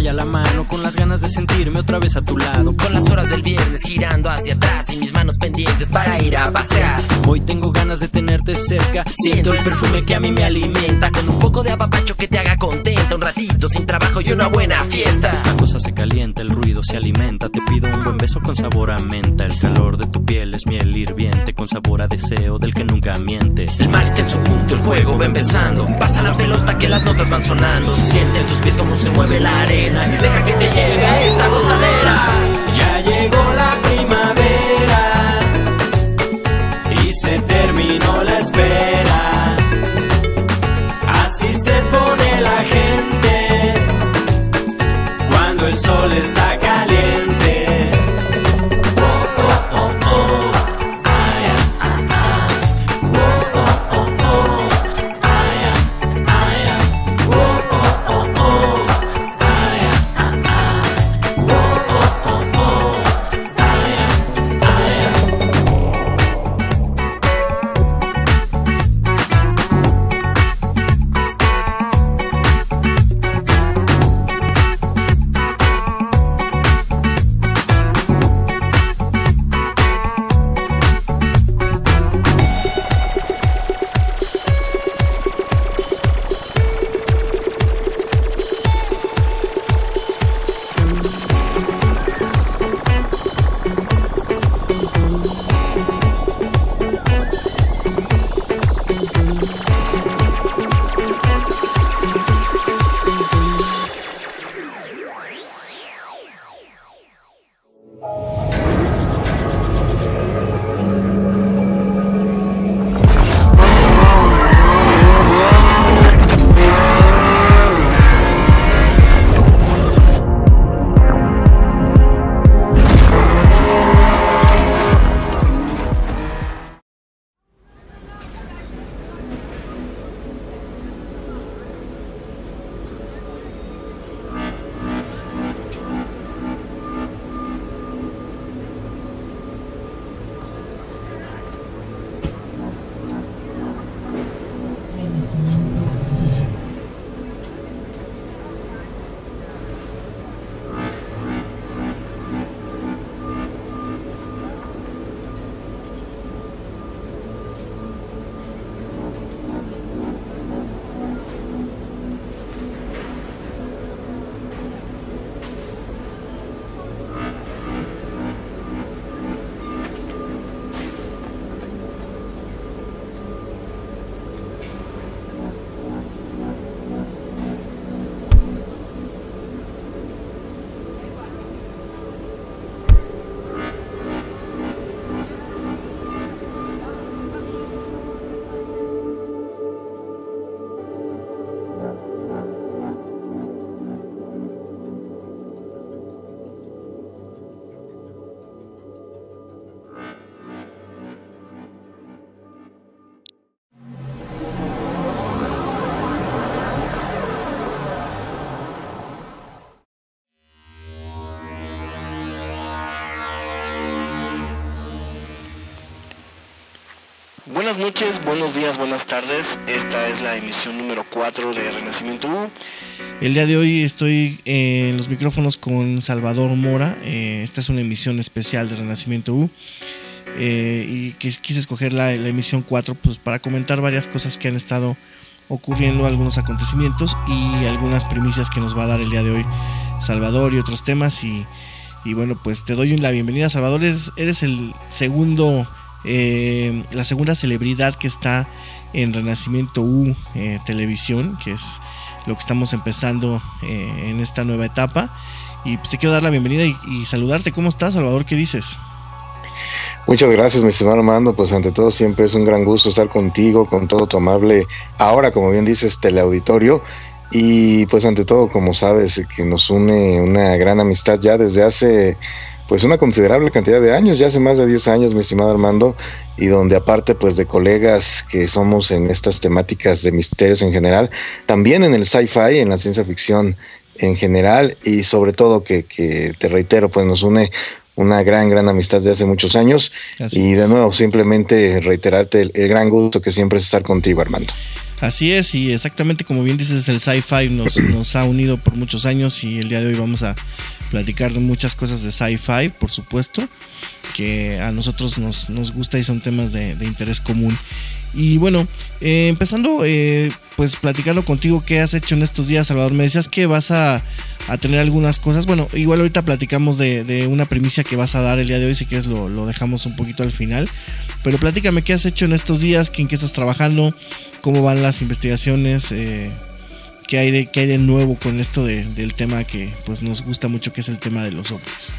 a la mano, con las ganas de sentirme otra vez a tu lado. Con las horas del viernes girando hacia atrás y mis manos pendientes para ir a pasear. Hoy tengo ganas de tenerte cerca, siento el perfume que a mí me alimenta, con un poco de apapacho que te haga contenta, un ratito sin trabajo y una buena fiesta. La cosa se calienta, el ruido se alimenta, te pido un buen beso con sabor a menta. El calor de tu piel es miel hirviente, con sabor a deseo del que nunca miente. El mar está en su punto, el juego va empezando, pasa la pelota que las notas van sonando. Siente en tus pies cómo se mueve la arena y deja que te llegue esta gozadera. Ya llegó la primavera y se terminó la espera. Así se pone la gente cuando el sol está caliente. Oh, oh, oh, oh. Ay, ah, ah. Oh, oh, oh, oh. Ay, ah, ah. Oh, oh, oh, oh. Ay, ah, ah. Oh, oh, oh, oh. Ay, ah, Buenas noches, buenos días, buenas tardes. Esta es la emisión número 4 de Renacimiento U. El día de hoy estoy en los micrófonos con Salvador Mora. Esta es una emisión especial de Renacimiento U. Y quise escoger la emisión 4 pues, para comentar varias cosas que han estado ocurriendo, algunos acontecimientos y algunas primicias que nos va a dar el día de hoy Salvador y otros temas. Y bueno, pues te doy la bienvenida, Salvador. Eres el segundo... la segunda celebridad que está en Renacimiento U Televisión, que es lo que estamos empezando en esta nueva etapa, y pues te quiero dar la bienvenida y saludarte. ¿Cómo estás, Salvador? ¿Qué dices? Muchas gracias, mi estimado Armando. Pues ante todo siempre es un gran gusto estar contigo, con todo tu amable, ahora como bien dices, teleauditorio. Y pues ante todo, como sabes, que nos une una gran amistad ya desde hace pues una considerable cantidad de años, ya hace más de 10 años, mi estimado Armando, y donde aparte pues de colegas que somos en estas temáticas de misterios en general, también en el sci-fi, en la ciencia ficción en general, y sobre todo que te reitero, pues nos une una gran amistad de hace muchos años. Así y de nuevo, simplemente reiterarte el gran gusto que siempre es estar contigo, Armando. Así es, y exactamente como bien dices, el sci-fi nos ha unido por muchos años, y el día de hoy vamos a platicar de muchas cosas de sci-fi, por supuesto, que a nosotros nos gusta y son temas de interés común. Y bueno, empezando pues platicando contigo, ¿qué has hecho en estos días, Salvador? Me decías que vas a tener algunas cosas. Bueno, igual ahorita platicamos de una primicia que vas a dar el día de hoy, si quieres lo dejamos un poquito al final. Pero platícame, ¿qué has hecho en estos días? ¿En qué estás trabajando? ¿Cómo van las investigaciones? ¿Qué hay de nuevo con esto del tema que pues nos gusta mucho, que es el tema de los ovnis?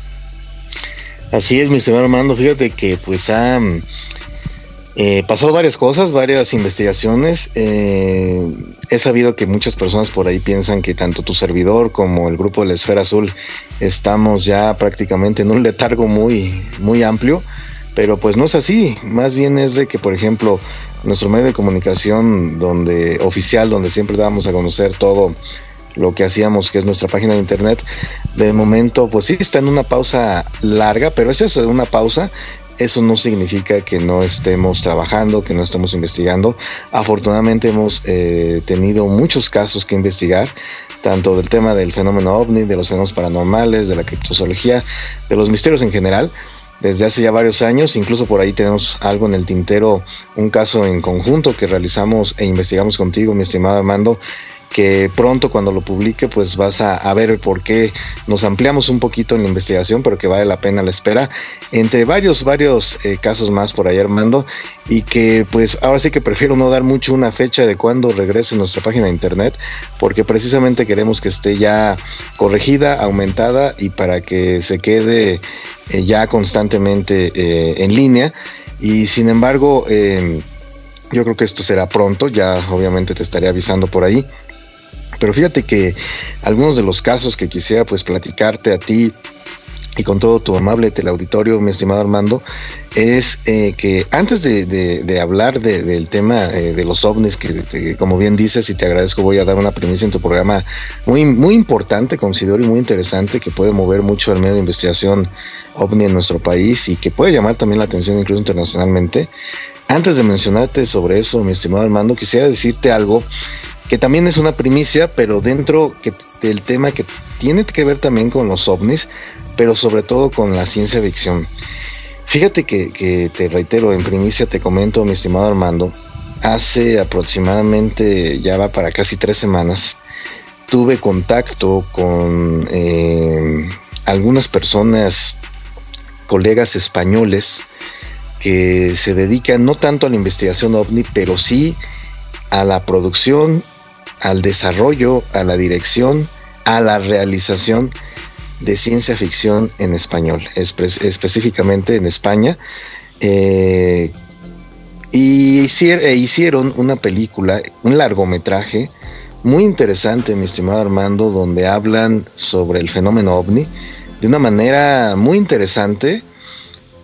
Así es, mi estimado Armando. Fíjate que pues ha pasado varias cosas, varias investigaciones. He sabido que muchas personas por ahí piensan que tanto tu servidor como el grupo de la Esfera Azul estamos ya prácticamente en un letargo muy, muy amplio, pero pues no es así. Más bien es de que, por ejemplo, nuestro medio de comunicación oficial, donde siempre dábamos a conocer todo lo que hacíamos, que es nuestra página de internet, de momento pues sí está en una pausa larga, pero es eso, una pausa. Eso no significa que no estemos trabajando, que no estemos investigando. Afortunadamente hemos tenido muchos casos que investigar, tanto del tema del fenómeno ovni, de los fenómenos paranormales, de la criptozoología, de los misterios en general, desde hace ya varios años. Incluso por ahí tenemos algo en el tintero, un caso en conjunto que realizamos e investigamos contigo, mi estimado Armando, que pronto, cuando lo publique, pues vas a ver por qué nos ampliamos un poquito en la investigación, pero que vale la pena la espera, entre varios casos más por ahí, Armando, y que pues ahora sí que prefiero no dar mucho una fecha de cuándo regrese nuestra página de internet, porque precisamente queremos que esté ya corregida, aumentada, y para que se quede ya constantemente en línea. Y sin embargo, yo creo que esto será pronto, ya obviamente te estaré avisando por ahí. Pero fíjate que algunos de los casos que quisiera pues platicarte a ti y con todo tu amable teleauditorio, mi estimado Armando, es que antes de hablar del tema de los ovnis, que como bien dices y te agradezco, voy a dar una primicia en tu programa muy, muy importante, considero, y muy interesante, que puede mover mucho al medio de investigación ovni en nuestro país y que puede llamar también la atención incluso internacionalmente. Antes de mencionarte sobre eso, mi estimado Armando, quisiera decirte algo que también es una primicia, pero dentro del tema que tiene que ver también con los ovnis, pero sobre todo con la ciencia ficción. Fíjate que te reitero, en primicia te comento, mi estimado Armando, hace aproximadamente, ya va para casi 3 semanas, tuve contacto con algunas personas, colegas españoles, que se dedican no tanto a la investigación ovni, pero sí a la producción, al desarrollo, a la dirección, a la realización de ciencia ficción en español, específicamente en España, y hicieron una película, un largometraje muy interesante, mi estimado Armando, donde hablan sobre el fenómeno ovni de una manera muy interesante.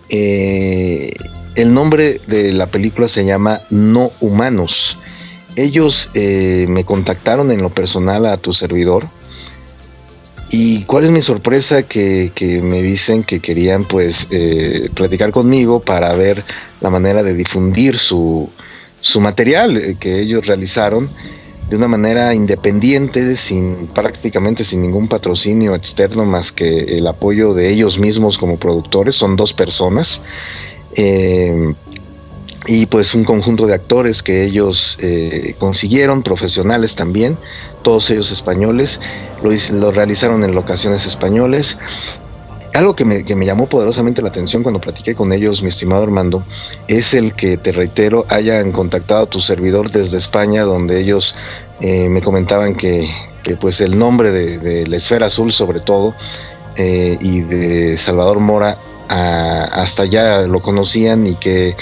El nombre de la película se llama No Humanos. Ellos me contactaron en lo personal a tu servidor, y cuál es mi sorpresa, que me dicen que querían pues platicar conmigo para ver la manera de difundir su material que ellos realizaron de una manera independiente, prácticamente sin ningún patrocinio externo más que el apoyo de ellos mismos como productores. Son 2 personas y pues un conjunto de actores que ellos consiguieron, profesionales también, todos ellos españoles, lo realizaron en locaciones españoles. Algo que me llamó poderosamente la atención cuando platiqué con ellos, mi estimado Armando, es el que, te reitero, hayan contactado a tu servidor desde España, donde ellos me comentaban que pues el nombre de la Esfera Azul sobre todo, y de Salvador Mora, hasta allá lo conocían, y que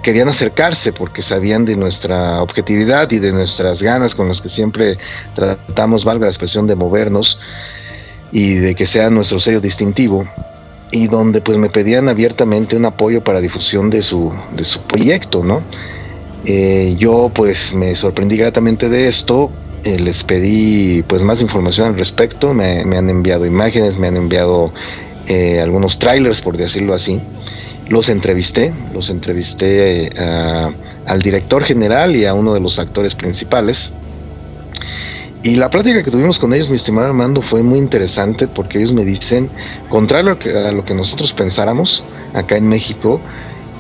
querían acercarse porque sabían de nuestra objetividad y de nuestras ganas con las que siempre tratamos, valga la expresión, de movernos, y de que sea nuestro sello distintivo, y donde pues me pedían abiertamente un apoyo para difusión de su proyecto, ¿no? Yo pues me sorprendí gratamente de esto. Les pedí pues más información al respecto. Me han enviado imágenes, me han enviado algunos trailers, por decirlo así. los entrevisté al director general y a uno de los actores principales. Y la plática que tuvimos con ellos, mi estimado Armando, fue muy interesante porque ellos me dicen, contrario a lo que nosotros pensáramos acá en México,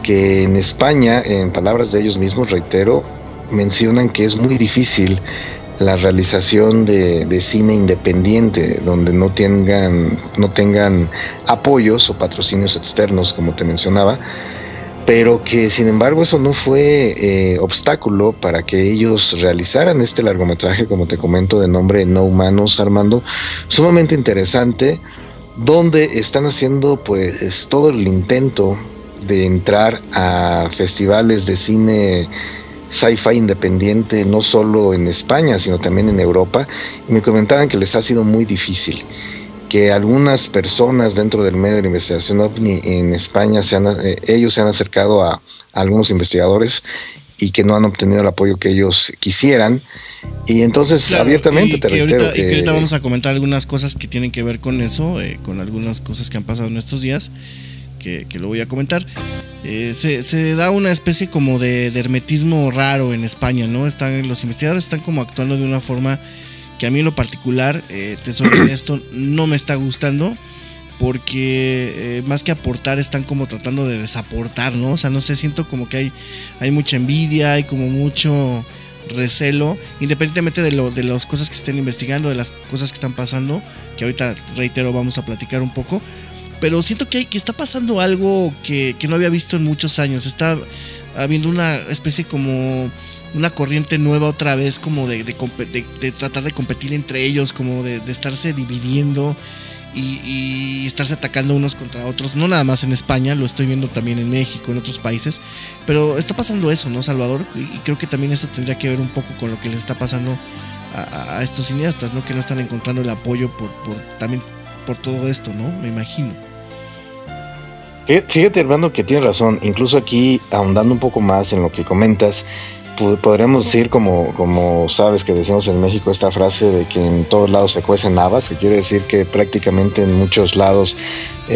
que en España, en palabras de ellos mismos, reitero, mencionan que es muy difícil la realización de cine independiente, donde no tengan apoyos o patrocinios externos, como te mencionaba, pero que sin embargo eso no fue obstáculo para que ellos realizaran este largometraje, como te comento, de nombre No Humanos, Armando, sumamente interesante, donde están haciendo pues todo el intento de entrar a festivales de cine sci-fi independiente, no solo en España, sino también en Europa, y me comentaban que les ha sido muy difícil, que algunas personas dentro del medio de la investigación OVNI en España ellos se han acercado a algunos investigadores y que no han obtenido el apoyo que ellos quisieran. Y entonces, claro, abiertamente te reitero que ahorita vamos a comentar algunas cosas que tienen que ver con eso, con algunas cosas que han pasado en estos días, que lo voy a comentar. Se da una especie como de hermetismo raro en España, ¿no? Los investigadores están como actuando de una forma que a mí en lo particular, te soy honesto, no me está gustando, porque más que aportar están como tratando de desaportar, ¿no? O sea, no sé, siento como que hay mucha envidia, hay como mucho recelo, independientemente de las cosas que estén investigando, de las cosas que están pasando, que ahorita, reitero, vamos a platicar un poco. Pero siento que está pasando algo que no había visto en muchos años. Está habiendo una especie como una corriente nueva otra vez, como de tratar de competir entre ellos, como de estarse dividiendo y estarse atacando unos contra otros. No nada más en España, lo estoy viendo también en México, en otros países. Pero está pasando eso, ¿no, Salvador? Y creo que también eso tendría que ver un poco con lo que les está pasando a estos cineastas, ¿no? Que no están encontrando el apoyo también por todo esto, ¿no? Me imagino. Fíjate, hermano, que tienes razón. Incluso aquí, ahondando un poco más en lo que comentas, podríamos decir, como sabes que decimos en México esta frase de que en todos lados se cuecen habas, que quiere decir que prácticamente en muchos lados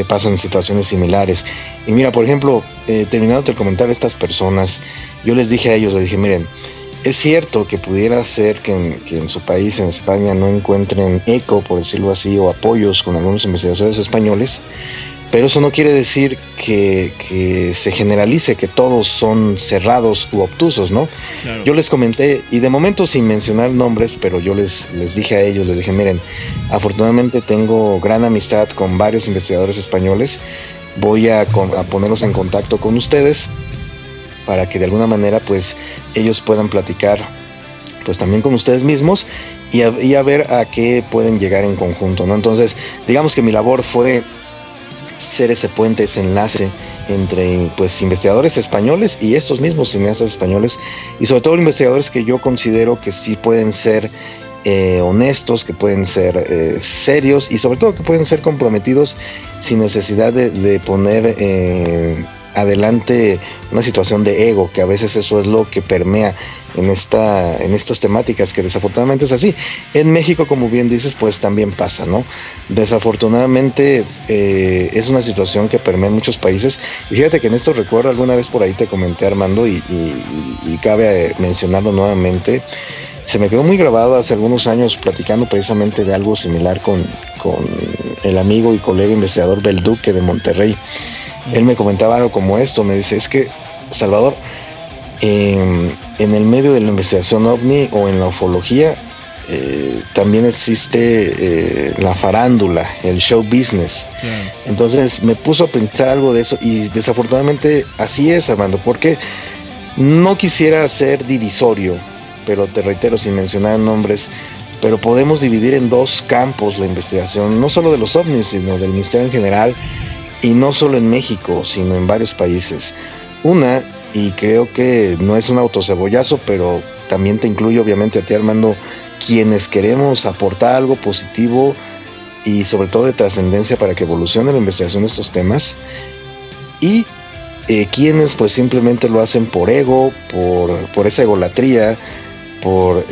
pasan situaciones similares. Y mira, por ejemplo, terminando de comentar a estas personas, yo les dije a ellos, miren, es cierto que pudiera ser que en su país, en España, no encuentren eco, por decirlo así, o apoyos con algunos investigadores españoles, pero eso no quiere decir que se generalice, que todos son cerrados u obtusos, ¿no? Claro. Yo les comenté, y de momento sin mencionar nombres, pero yo les dije a ellos, les dije, miren, afortunadamente tengo gran amistad con varios investigadores españoles, voy a ponerlos en contacto con ustedes para que de alguna manera pues ellos puedan platicar pues también con ustedes mismos y a ver a qué pueden llegar en conjunto, ¿no? Entonces, digamos que mi labor fue ser ese puente, ese enlace entre pues investigadores españoles y estos mismos cineastas españoles, y sobre todo investigadores que yo considero que sí pueden ser honestos, que pueden ser serios y sobre todo que pueden ser comprometidos sin necesidad de poner adelante una situación de ego, que a veces eso es lo que permea en estas temáticas, que desafortunadamente es así. En México, como bien dices, pues también pasa, ¿no? Desafortunadamente es una situación que permea en muchos países. Y fíjate que en esto recuerdo, alguna vez por ahí te comenté, Armando, y cabe mencionarlo nuevamente, se me quedó muy grabado hace algunos años platicando precisamente de algo similar con el amigo y colega investigador Belduque de Monterrey. Él me comentaba algo como esto, me dice, es que, Salvador, en el medio de la investigación OVNI o en la ufología también existe la farándula, el show business. Yeah. Entonces me puso a pensar algo de eso y desafortunadamente así es, Armando, porque no quisiera ser divisorio, pero te reitero, sin mencionar nombres, pero podemos dividir en dos campos la investigación, no solo de los OVNIs, sino del misterio en general. Y no solo en México, sino en varios países. Una, y creo que no es un autocebollazo, pero también te incluyo obviamente a ti, Armando, quienes queremos aportar algo positivo y sobre todo de trascendencia para que evolucione la investigación de estos temas, y quienes pues simplemente lo hacen por ego, por esa egolatría, por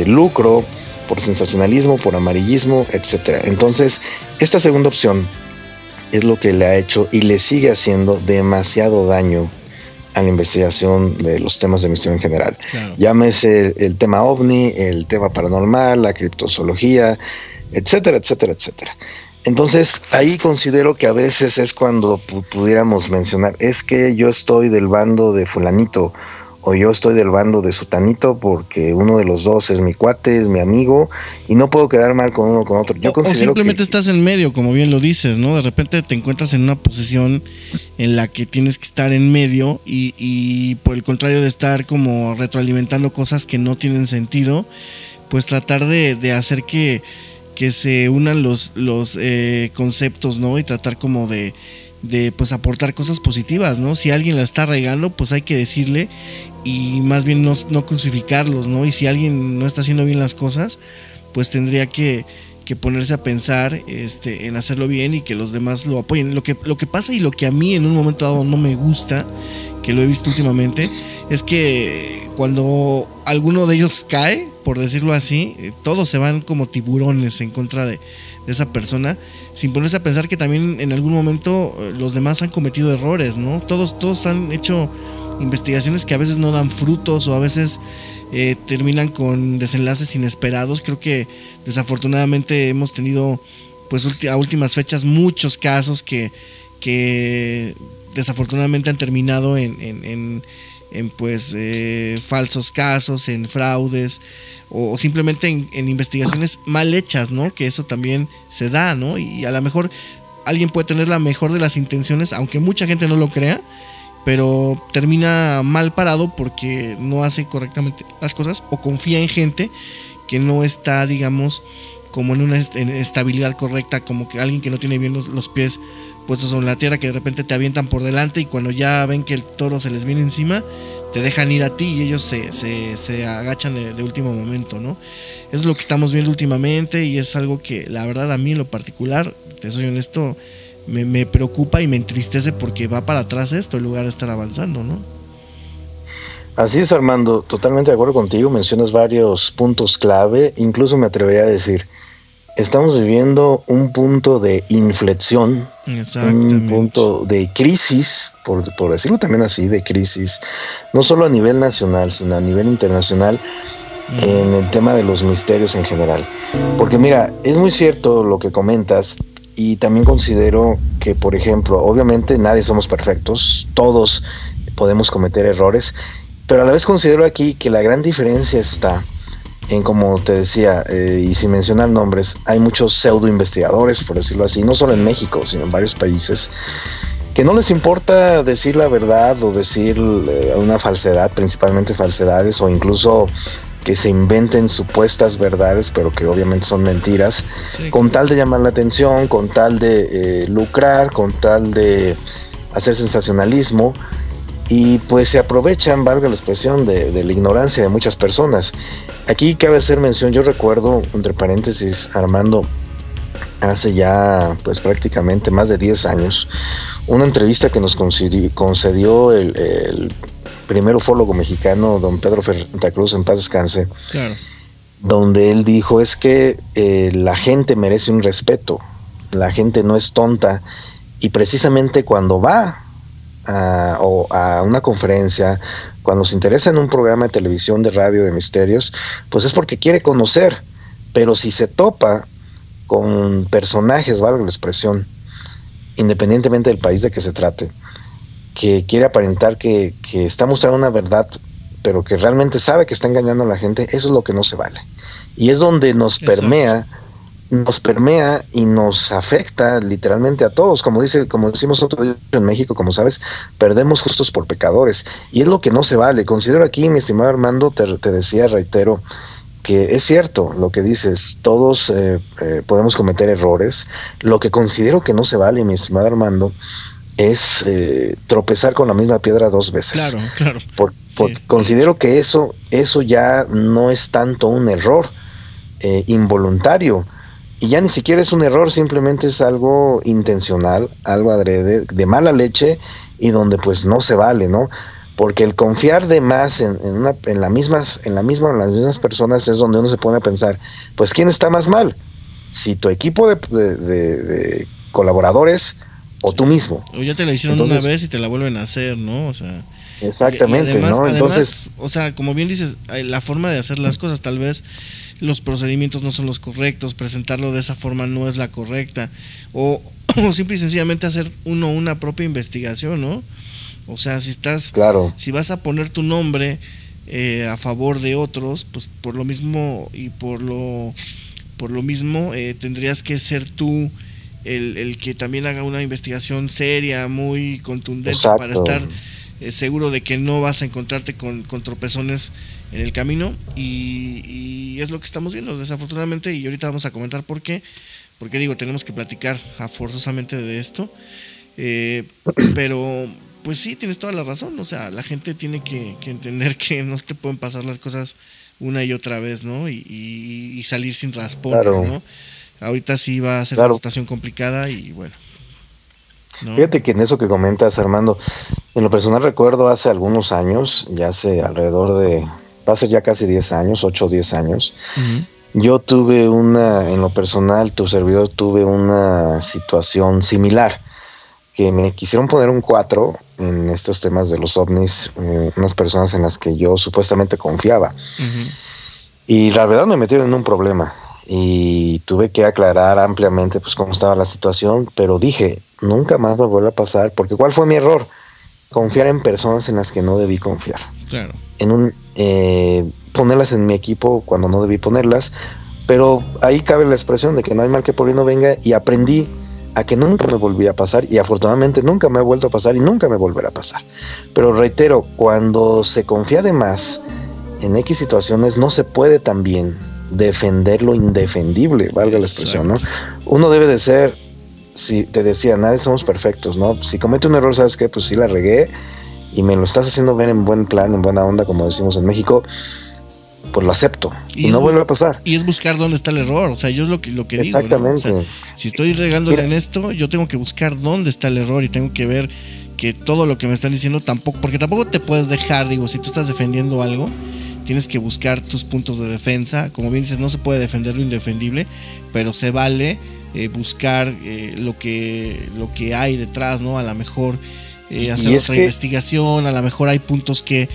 lucro, por sensacionalismo, por amarillismo, etcétera. Entonces, esta segunda opción, es lo que le ha hecho y le sigue haciendo demasiado daño a la investigación de los temas de misterio en general. Claro. Llámese el tema ovni, el tema paranormal, la criptozoología, etcétera, etcétera, etcétera. Entonces, ahí considero que a veces es cuando pudiéramos mencionar, es que yo estoy del bando de fulanito, o yo estoy del bando de sutanito porque uno de los dos es mi cuate, es mi amigo, y no puedo quedar mal con uno o con otro. Yo considero o simplemente estás en medio, como bien lo dices, ¿no? De repente te encuentras en una posición en la que tienes que estar en medio y por el contrario de estar como retroalimentando cosas que no tienen sentido, pues tratar de hacer que se unan los conceptos, ¿no? Y tratar como de pues aportar cosas positivas, ¿no? Si alguien la está regando, pues hay que decirle y más bien no crucificarlos, ¿no? Y si alguien no está haciendo bien las cosas, pues tendría que ponerse a pensar en hacerlo bien y que los demás lo apoyen. Lo que pasa y lo que a mí en un momento dado no me gusta, que lo he visto últimamente, es que cuando alguno de ellos cae, por decirlo así, todos se van como tiburones en contra de esa persona, sin ponerse a pensar que también en algún momento los demás han cometido errores, ¿no? Todos han hecho investigaciones que a veces no dan frutos o a veces terminan con desenlaces inesperados. Creo que desafortunadamente hemos tenido pues a últimas fechas muchos casos que desafortunadamente han terminado en pues falsos casos, en fraudes o simplemente en investigaciones mal hechas, ¿no? Que eso también se da, ¿no? Y a lo mejor alguien puede tener la mejor de las intenciones, aunque mucha gente no lo crea, pero termina mal parado porque no hace correctamente las cosas o confía en gente que no está, digamos, como en una estabilidad correcta, como que alguien que no tiene bien los pies puestos sobre la tierra, que de repente te avientan por delante y cuando ya ven que el toro se les viene encima, te dejan ir a ti y ellos se agachan de último momento, ¿no? Es lo que estamos viendo últimamente y es algo que la verdad a mí en lo particular, te soy honesto, me preocupa y me entristece porque va para atrás esto en lugar de estar avanzando, ¿no? Así es, Armando, totalmente de acuerdo contigo, mencionas varios puntos clave, incluso me atrevería a decir, estamos viviendo un punto de inflexión, un punto de crisis, por decirlo también así, de crisis, no solo a nivel nacional, sino a nivel internacional, en el tema de los misterios en general. Porque mira, es muy cierto lo que comentas, y también considero que, por ejemplo, obviamente nadie somos perfectos, todos podemos cometer errores, pero a la vez considero aquí que la gran diferencia está en, como te decía, y sin mencionar nombres, hay muchos pseudo investigadores, por decirlo así, no solo en México, sino en varios países, que no les importa decir la verdad o decir una falsedad, principalmente falsedades, o incluso que se inventen supuestas verdades, pero que obviamente son mentiras, sí, con tal de llamar la atención, con tal de lucrar, con tal de hacer sensacionalismo, y pues se aprovechan, valga la expresión, de la ignorancia de muchas personas. Aquí cabe hacer mención, yo recuerdo, entre paréntesis, Armando, hace ya pues prácticamente más de 10 años, una entrevista que nos concedió el primer ufólogo mexicano, don Pedro Ferrenta Cruz, en paz descanse, claro, donde él dijo, es que la gente merece un respeto, la gente no es tonta, y precisamente cuando va a una conferencia, cuando se interesa en un programa de televisión, de radio, de misterios, pues es porque quiere conocer, pero si se topa con personajes, valga la expresión, independientemente del país de que se trate, que quiere aparentar que está mostrando una verdad, pero que realmente sabe que está engañando a la gente, eso es lo que no se vale. Y es donde nos permea y nos afecta literalmente a todos, como decimos otro día en México, como sabes, perdemos justos por pecadores, y es lo que no se vale. Considero aquí, mi estimado Armando, te decía, reitero, que es cierto lo que dices, todos podemos cometer errores. Lo que considero que no se vale, mi estimado Armando, es tropezar con la misma piedra 2 veces. Claro. Sí. Considero que eso ya no es tanto un error involuntario, y ya ni siquiera es un error, simplemente es algo intencional, algo adrede, de mala leche, y donde pues no se vale, ¿no? Porque el confiar de más en las mismas personas es donde uno se pone a pensar, pues ¿quién está más mal? Si tu equipo de colaboradores o tú mismo. O ya te la hicieron una vez y te la vuelven a hacer, ¿no? O sea, exactamente, además, ¿no? Entonces, o sea, como bien dices, la forma de hacer las cosas, tal vez los procedimientos no son los correctos, presentarlo de esa forma no es la correcta, o simple y sencillamente hacer una propia investigación, ¿no? O sea, si vas a poner tu nombre a favor de otros, pues por lo mismo y por lo mismo tendrías que ser tú el que también haga una investigación seria, muy contundente. Exacto. Para estar seguro de que no vas a encontrarte con tropezones en el camino, y es lo que estamos viendo desafortunadamente, y ahorita vamos a comentar por qué, porque digo, tenemos que platicar forzosamente de esto, pero pues sí, tienes toda la razón, o sea, la gente tiene que entender que no te pueden pasar las cosas una y otra vez, ¿no? Y salir sin raspones, claro, ¿no? Ahorita sí va a ser una situación complicada y bueno, ¿no? Fíjate que en eso que comentas, Armando, en lo personal recuerdo hace algunos años, ya hace alrededor de, va a ser ya casi 10 años, 8 o 10 años, yo tuve en lo personal, tu servidor tuve una situación similar, que me quisieron poner un 4 en estos temas de los ovnis, unas personas en las que yo supuestamente confiaba. Y la verdad me metieron en un problema y tuve que aclarar ampliamente pues cómo estaba la situación, pero dije, nunca más me vuelve a pasar, porque ¿cuál fue mi error? Confiar en personas en las que no debí confiar. Claro. Ponerlas en mi equipo cuando no debí ponerlas, pero ahí cabe la expresión de que no hay mal que por bien no venga, y aprendí a que nunca me volvía a pasar, y afortunadamente nunca me ha vuelto a pasar y nunca me volverá a pasar. Pero reitero, cuando se confía de más en X situaciones, no se puede también defender lo indefendible, valga la expresión, ¿no? Uno debe de ser, si te decía, nadie somos perfectos, ¿no? Si comete un error, ¿sabes qué? Pues sí la regué y me lo estás haciendo ver en buen plan, en buena onda, como decimos en México, pues lo acepto y no vuelve a pasar. Y es buscar dónde está el error, o sea, yo es lo que digo, ¿no? Exactamente. O sea, si estoy regándole en esto, yo tengo que buscar dónde está el error y tengo que ver que todo lo que me están diciendo porque tampoco te puedes dejar, digo, si tú estás defendiendo algo, tienes que buscar tus puntos de defensa. Como bien dices, no se puede defender lo indefendible, pero se vale buscar lo que hay detrás, ¿no? A lo mejor hacer otra investigación, a lo mejor hay puntos que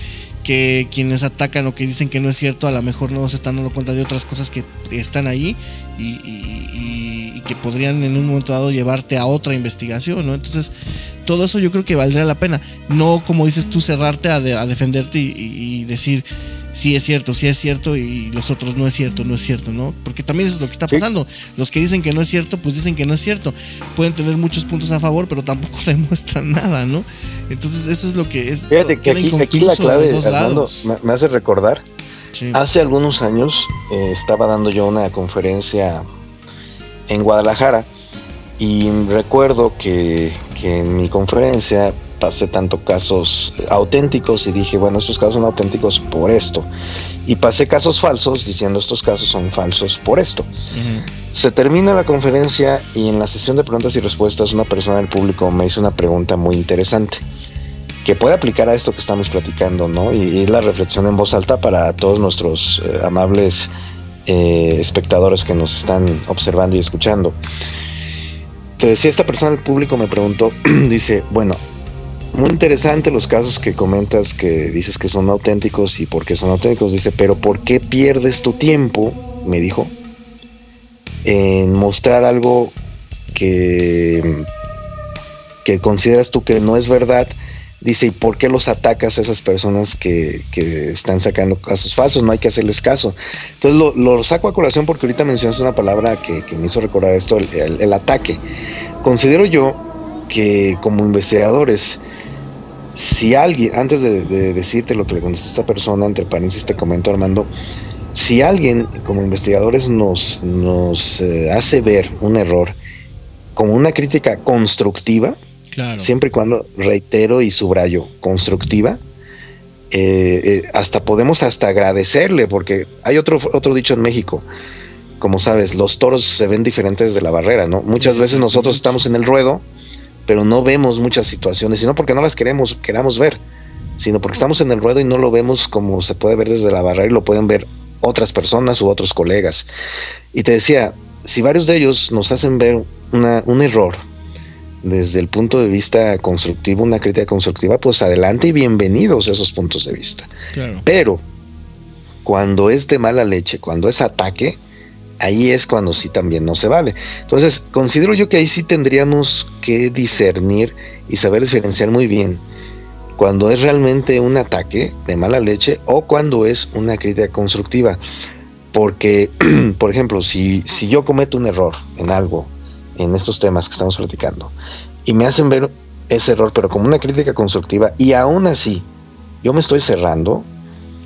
quienes atacan o que dicen que no es cierto, a lo mejor no se están dando cuenta de otras cosas que están ahí y que podrían en un momento dado llevarte a otra investigación, ¿no? Entonces, todo eso yo creo que valdría la pena. No, como dices tú, cerrarte a defenderte y decir sí es cierto y los otros no es cierto, ¿no? Porque también eso es lo que está pasando. Los que dicen que no es cierto, pues dicen que no es cierto. Pueden tener muchos puntos a favor, pero tampoco demuestran nada, ¿no? Entonces eso es lo que es. Fíjate que aquí la clave, Armando, me hace recordar, hace algunos años estaba dando yo una conferencia en Guadalajara y recuerdo que en mi conferencia pasé tanto casos auténticos y dije, bueno, estos casos son auténticos por esto, y pasé casos falsos diciendo estos casos son falsos por esto. Se termina la conferencia y en la sesión de preguntas y respuestas una persona del público me hizo una pregunta muy interesante que puede aplicar a esto que estamos platicando, ¿no? Y es la reflexión en voz alta para todos nuestros amables espectadores que nos están observando y escuchando. Te decía, esta persona del público me preguntó, dice, bueno, muy interesante los casos que comentas, que dices que son auténticos y por qué son auténticos. Dice, pero ¿por qué pierdes tu tiempo, me dijo, en mostrar algo que consideras tú que no es verdad? Dice, ¿y por qué los atacas a esas personas que están sacando casos falsos? No hay que hacerles caso. Entonces lo saco a colación porque ahorita mencionaste una palabra que me hizo recordar esto, el ataque. Considero yo que como investigadores, si alguien, antes de decirte lo que le contesté a esta persona, entre paréntesis te comento, Armando, si alguien como investigadores nos hace ver un error como una crítica constructiva, claro, siempre y cuando, reitero y subrayo, constructiva, podemos agradecerle, porque hay otro dicho en México, como sabes, los toros se ven diferentes de la barrera, ¿no? Muchas veces nosotros estamos en el ruedo, pero no vemos muchas situaciones, y no porque no las queramos ver, sino porque estamos en el ruedo y no lo vemos como se puede ver desde la barrera y lo pueden ver otras personas u otros colegas. Y te decía, si varios de ellos nos hacen ver un error desde el punto de vista constructivo, una crítica constructiva, pues adelante y bienvenidos esos puntos de vista. Claro. Pero cuando es de mala leche, cuando es ataque, ahí es cuando sí también no se vale. Entonces, considero yo que ahí sí tendríamos que discernir y saber diferenciar muy bien cuando es realmente un ataque de mala leche o cuando es una crítica constructiva. Porque, por ejemplo, si yo cometo un error en algo, en estos temas que estamos platicando, y me hacen ver ese error, pero como una crítica constructiva, y aún así yo me estoy cerrando,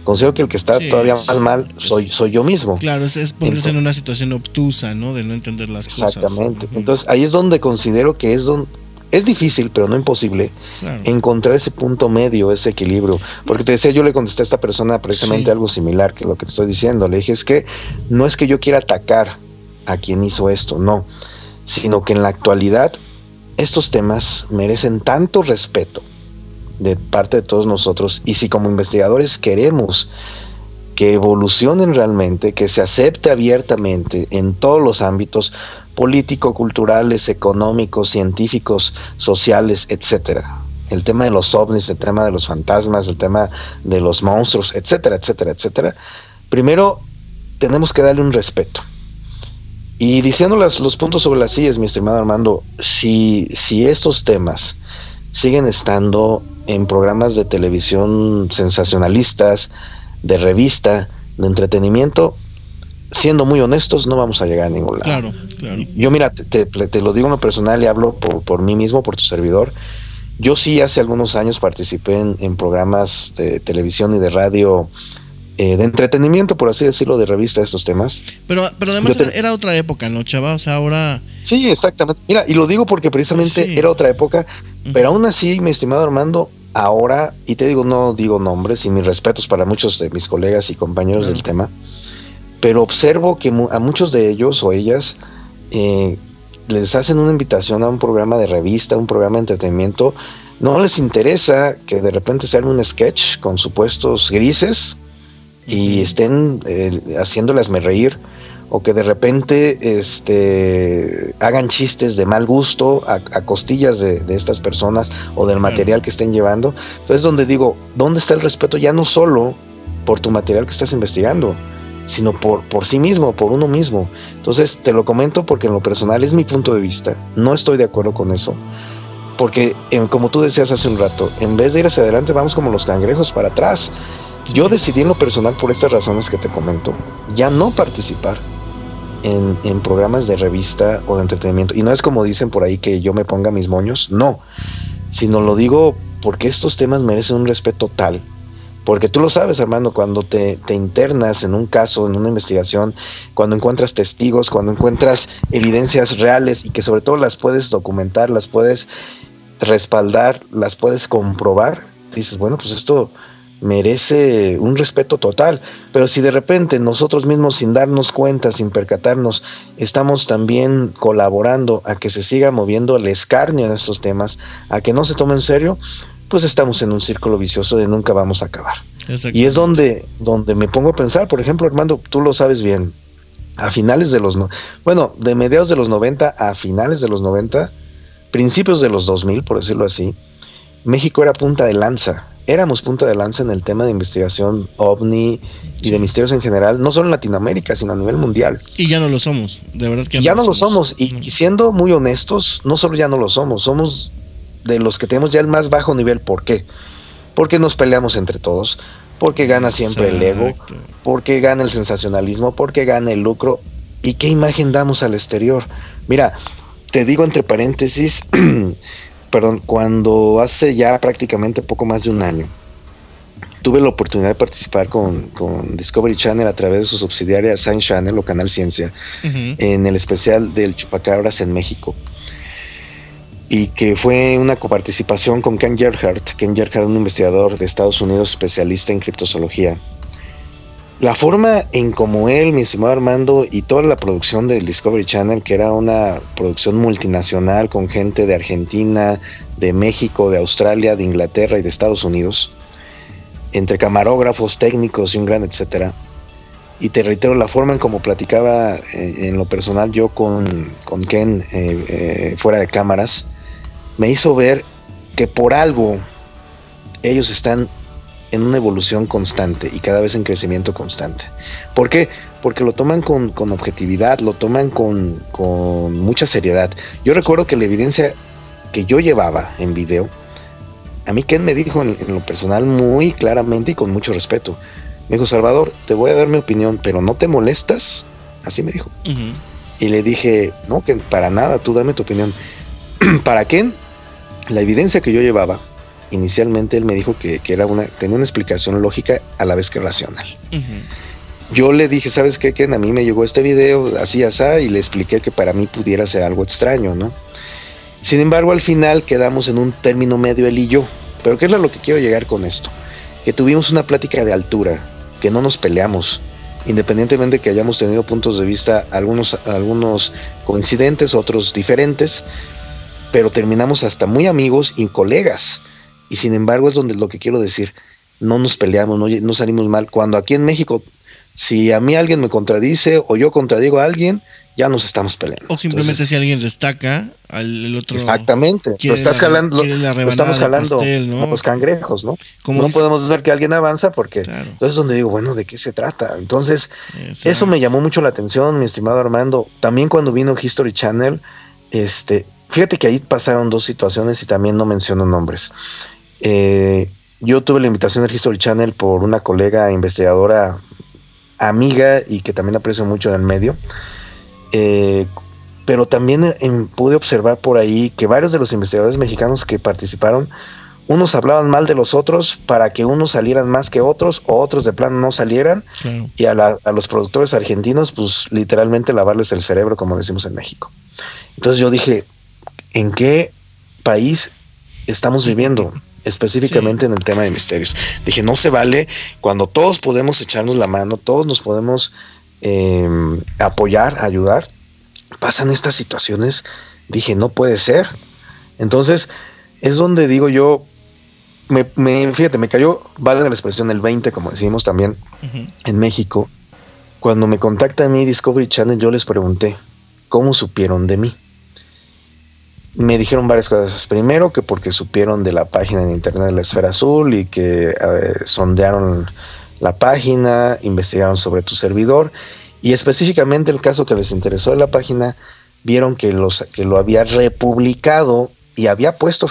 considero que el que está todavía más mal soy yo mismo. Claro, es ponerse en una situación obtusa, ¿no? De no entender las cosas. Exactamente. Entonces ahí es donde considero que es difícil, pero no imposible, claro, encontrar ese punto medio, ese equilibrio. Porque te decía, yo le contesté a esta persona precisamente algo similar que lo que te estoy diciendo. Le dije, es que no es que yo quiera atacar a quien hizo esto, no, sino que en la actualidad estos temas merecen tanto respeto de parte de todos nosotros, y si como investigadores queremos que evolucionen realmente, que se acepte abiertamente en todos los ámbitos político, culturales, económicos, científicos, sociales, etcétera. El tema de los ovnis, el tema de los fantasmas, el tema de los monstruos, etcétera, etcétera, etcétera. Primero tenemos que darle un respeto. Y diciendo los puntos sobre las sillas, mi estimado Armando, si estos temas siguen estando en programas de televisión sensacionalistas, de revista, de entretenimiento, siendo muy honestos, no vamos a llegar a ningún lado. Claro, claro. Yo, mira, te lo digo en lo personal y hablo por mí mismo, por tu servidor. Yo sí hace algunos años participé en programas de televisión y de radio, de entretenimiento, por así decirlo, de revista de estos temas. Pero además era otra época, ¿no, chava? O sea, ahora... Sí, exactamente. Mira, y lo digo porque precisamente era otra época, pero aún así, mi estimado Armando, ahora, y te digo, no digo nombres, y mis respetos para muchos de mis colegas y compañeros del tema, pero observo que a muchos de ellos o ellas les hacen una invitación a un programa de revista, un programa de entretenimiento, no les interesa que de repente se haga un sketch con supuestos grises y estén haciéndolas reír, o que de repente hagan chistes de mal gusto a costillas de estas personas o del material que estén llevando. Entonces, donde digo, ¿dónde está el respeto? Ya no solo por tu material que estás investigando, sino por sí mismo, por uno mismo. Entonces, te lo comento porque en lo personal es mi punto de vista. No estoy de acuerdo con eso, porque como tú decías hace un rato, en vez de ir hacia adelante, vamos como los cangrejos para atrás. Yo decidí en lo personal, por estas razones que te comento, ya no participar en programas de revista o de entretenimiento. Y no es como dicen por ahí que yo me ponga mis moños, no, sino lo digo porque estos temas merecen un respeto tal. Porque tú lo sabes, Armando, cuando te internas en un caso, en una investigación, cuando encuentras testigos, cuando encuentras evidencias reales y que sobre todo las puedes documentar, las puedes respaldar, las puedes comprobar, dices, bueno, pues esto merece un respeto total. Pero si de repente nosotros mismos, sin darnos cuenta, sin percatarnos, estamos también colaborando a que se siga moviendo el escarnio en estos temas, a que no se tome en serio, pues estamos en un círculo vicioso de nunca vamos a acabar. Y es donde me pongo a pensar, por ejemplo, Armando, tú lo sabes bien, a finales de de mediados de los 90 a finales de los 90, principios de los 2000, por decirlo así, México era punta de lanza. Éramos punta de lanza en el tema de investigación OVNI y de misterios en general, no solo en Latinoamérica, sino a nivel mundial. Y ya no lo somos, de verdad que ya no lo somos. Y siendo muy honestos, no solo ya no lo somos de los que tenemos ya el más bajo nivel. ¿Por qué? Porque nos peleamos entre todos, porque gana siempre el ego, porque gana el sensacionalismo, porque gana el lucro. ¿Y qué imagen damos al exterior? Mira, te digo entre paréntesis, perdón, cuando hace ya prácticamente poco más de un año, tuve la oportunidad de participar con Discovery Channel a través de su subsidiaria Science Channel o Canal Ciencia, en el especial del Chupacabras en México. Y que fue una coparticipación con Ken Gerhardt. Ken Gerhardt, un investigador de Estados Unidos especialista en criptozoología. La forma en como él, mi estimado Armando, y toda la producción del Discovery Channel, que era una producción multinacional con gente de Argentina, de México, de Australia, de Inglaterra y de Estados Unidos, entre camarógrafos, técnicos y un gran etcétera. Y te reitero, la forma en como platicaba en lo personal yo con Ken fuera de cámaras, me hizo ver que por algo ellos están en una evolución constante y cada vez en crecimiento constante. ¿Por qué? Porque lo toman con objetividad, lo toman con mucha seriedad. Yo recuerdo que la evidencia que yo llevaba en video, a mí Ken me dijo en lo personal muy claramente y con mucho respeto, me dijo: Salvador, te voy a dar mi opinión, pero ¿no te molestas? Así me dijo. Uh-huh. Y le dije: no, que para nada, tú dame tu opinión. Para Ken, la evidencia que yo llevaba, inicialmente él me dijo que tenía una explicación lógica a la vez que racional. Uh-huh. Yo le dije: ¿sabes qué, Ken? A mí me llegó este video así, y le expliqué que para mí pudiera ser algo extraño, ¿no? Sin embargo, al final quedamos en un término medio él y yo. Pero ¿qué es a lo que quiero llegar con esto? Que tuvimos una plática de altura, que no nos peleamos, independientemente que hayamos tenido puntos de vista, algunos coincidentes, otros diferentes, pero terminamos hasta muy amigos y colegas. Y sin embargo es donde lo que quiero decir, no nos peleamos, no salimos mal. Cuando aquí en México, si a mí alguien me contradice o yo contradigo a alguien, ya nos estamos peleando. O simplemente entonces, si alguien destaca, el otro... Exactamente, lo estamos jalando pastel, ¿no? Los cangrejos, ¿no? No podemos ver que alguien avanza porque... Claro. Entonces es donde digo, bueno, ¿de qué se trata? Entonces, eso me llamó mucho la atención, mi estimado Armando. También cuando vino History Channel, fíjate que ahí pasaron dos situaciones y también no menciono nombres. Yo tuve la invitación del History Channel por una colega investigadora, amiga y que también aprecio mucho en el medio. Pero también pude observar por ahí que varios de los investigadores mexicanos que participaron, unos hablaban mal de los otros para que unos salieran más que otros, o otros de plano no salieran. Claro. Y a los productores argentinos, pues literalmente lavarles el cerebro, como decimos en México. Entonces yo dije, ¿en qué país estamos viviendo? Específicamente en el tema de misterios. Dije, no se vale cuando todos podemos echarnos la mano, todos nos podemos apoyar, ayudar, pasan estas situaciones. Dije, no puede ser. Entonces es donde digo yo, fíjate, me cayó, vale la expresión, el 20, como decimos también. Uh-huh. En México, cuando me contacta a mí Discovery Channel, yo les pregunté, ¿cómo supieron de mí? Me dijeron varias cosas. Primero, que porque supieron de la página en internet de la Esfera Azul y que sondearon la página, investigaron sobre tu servidor, y específicamente el caso que les interesó de la página, vieron que lo había republicado y había puesto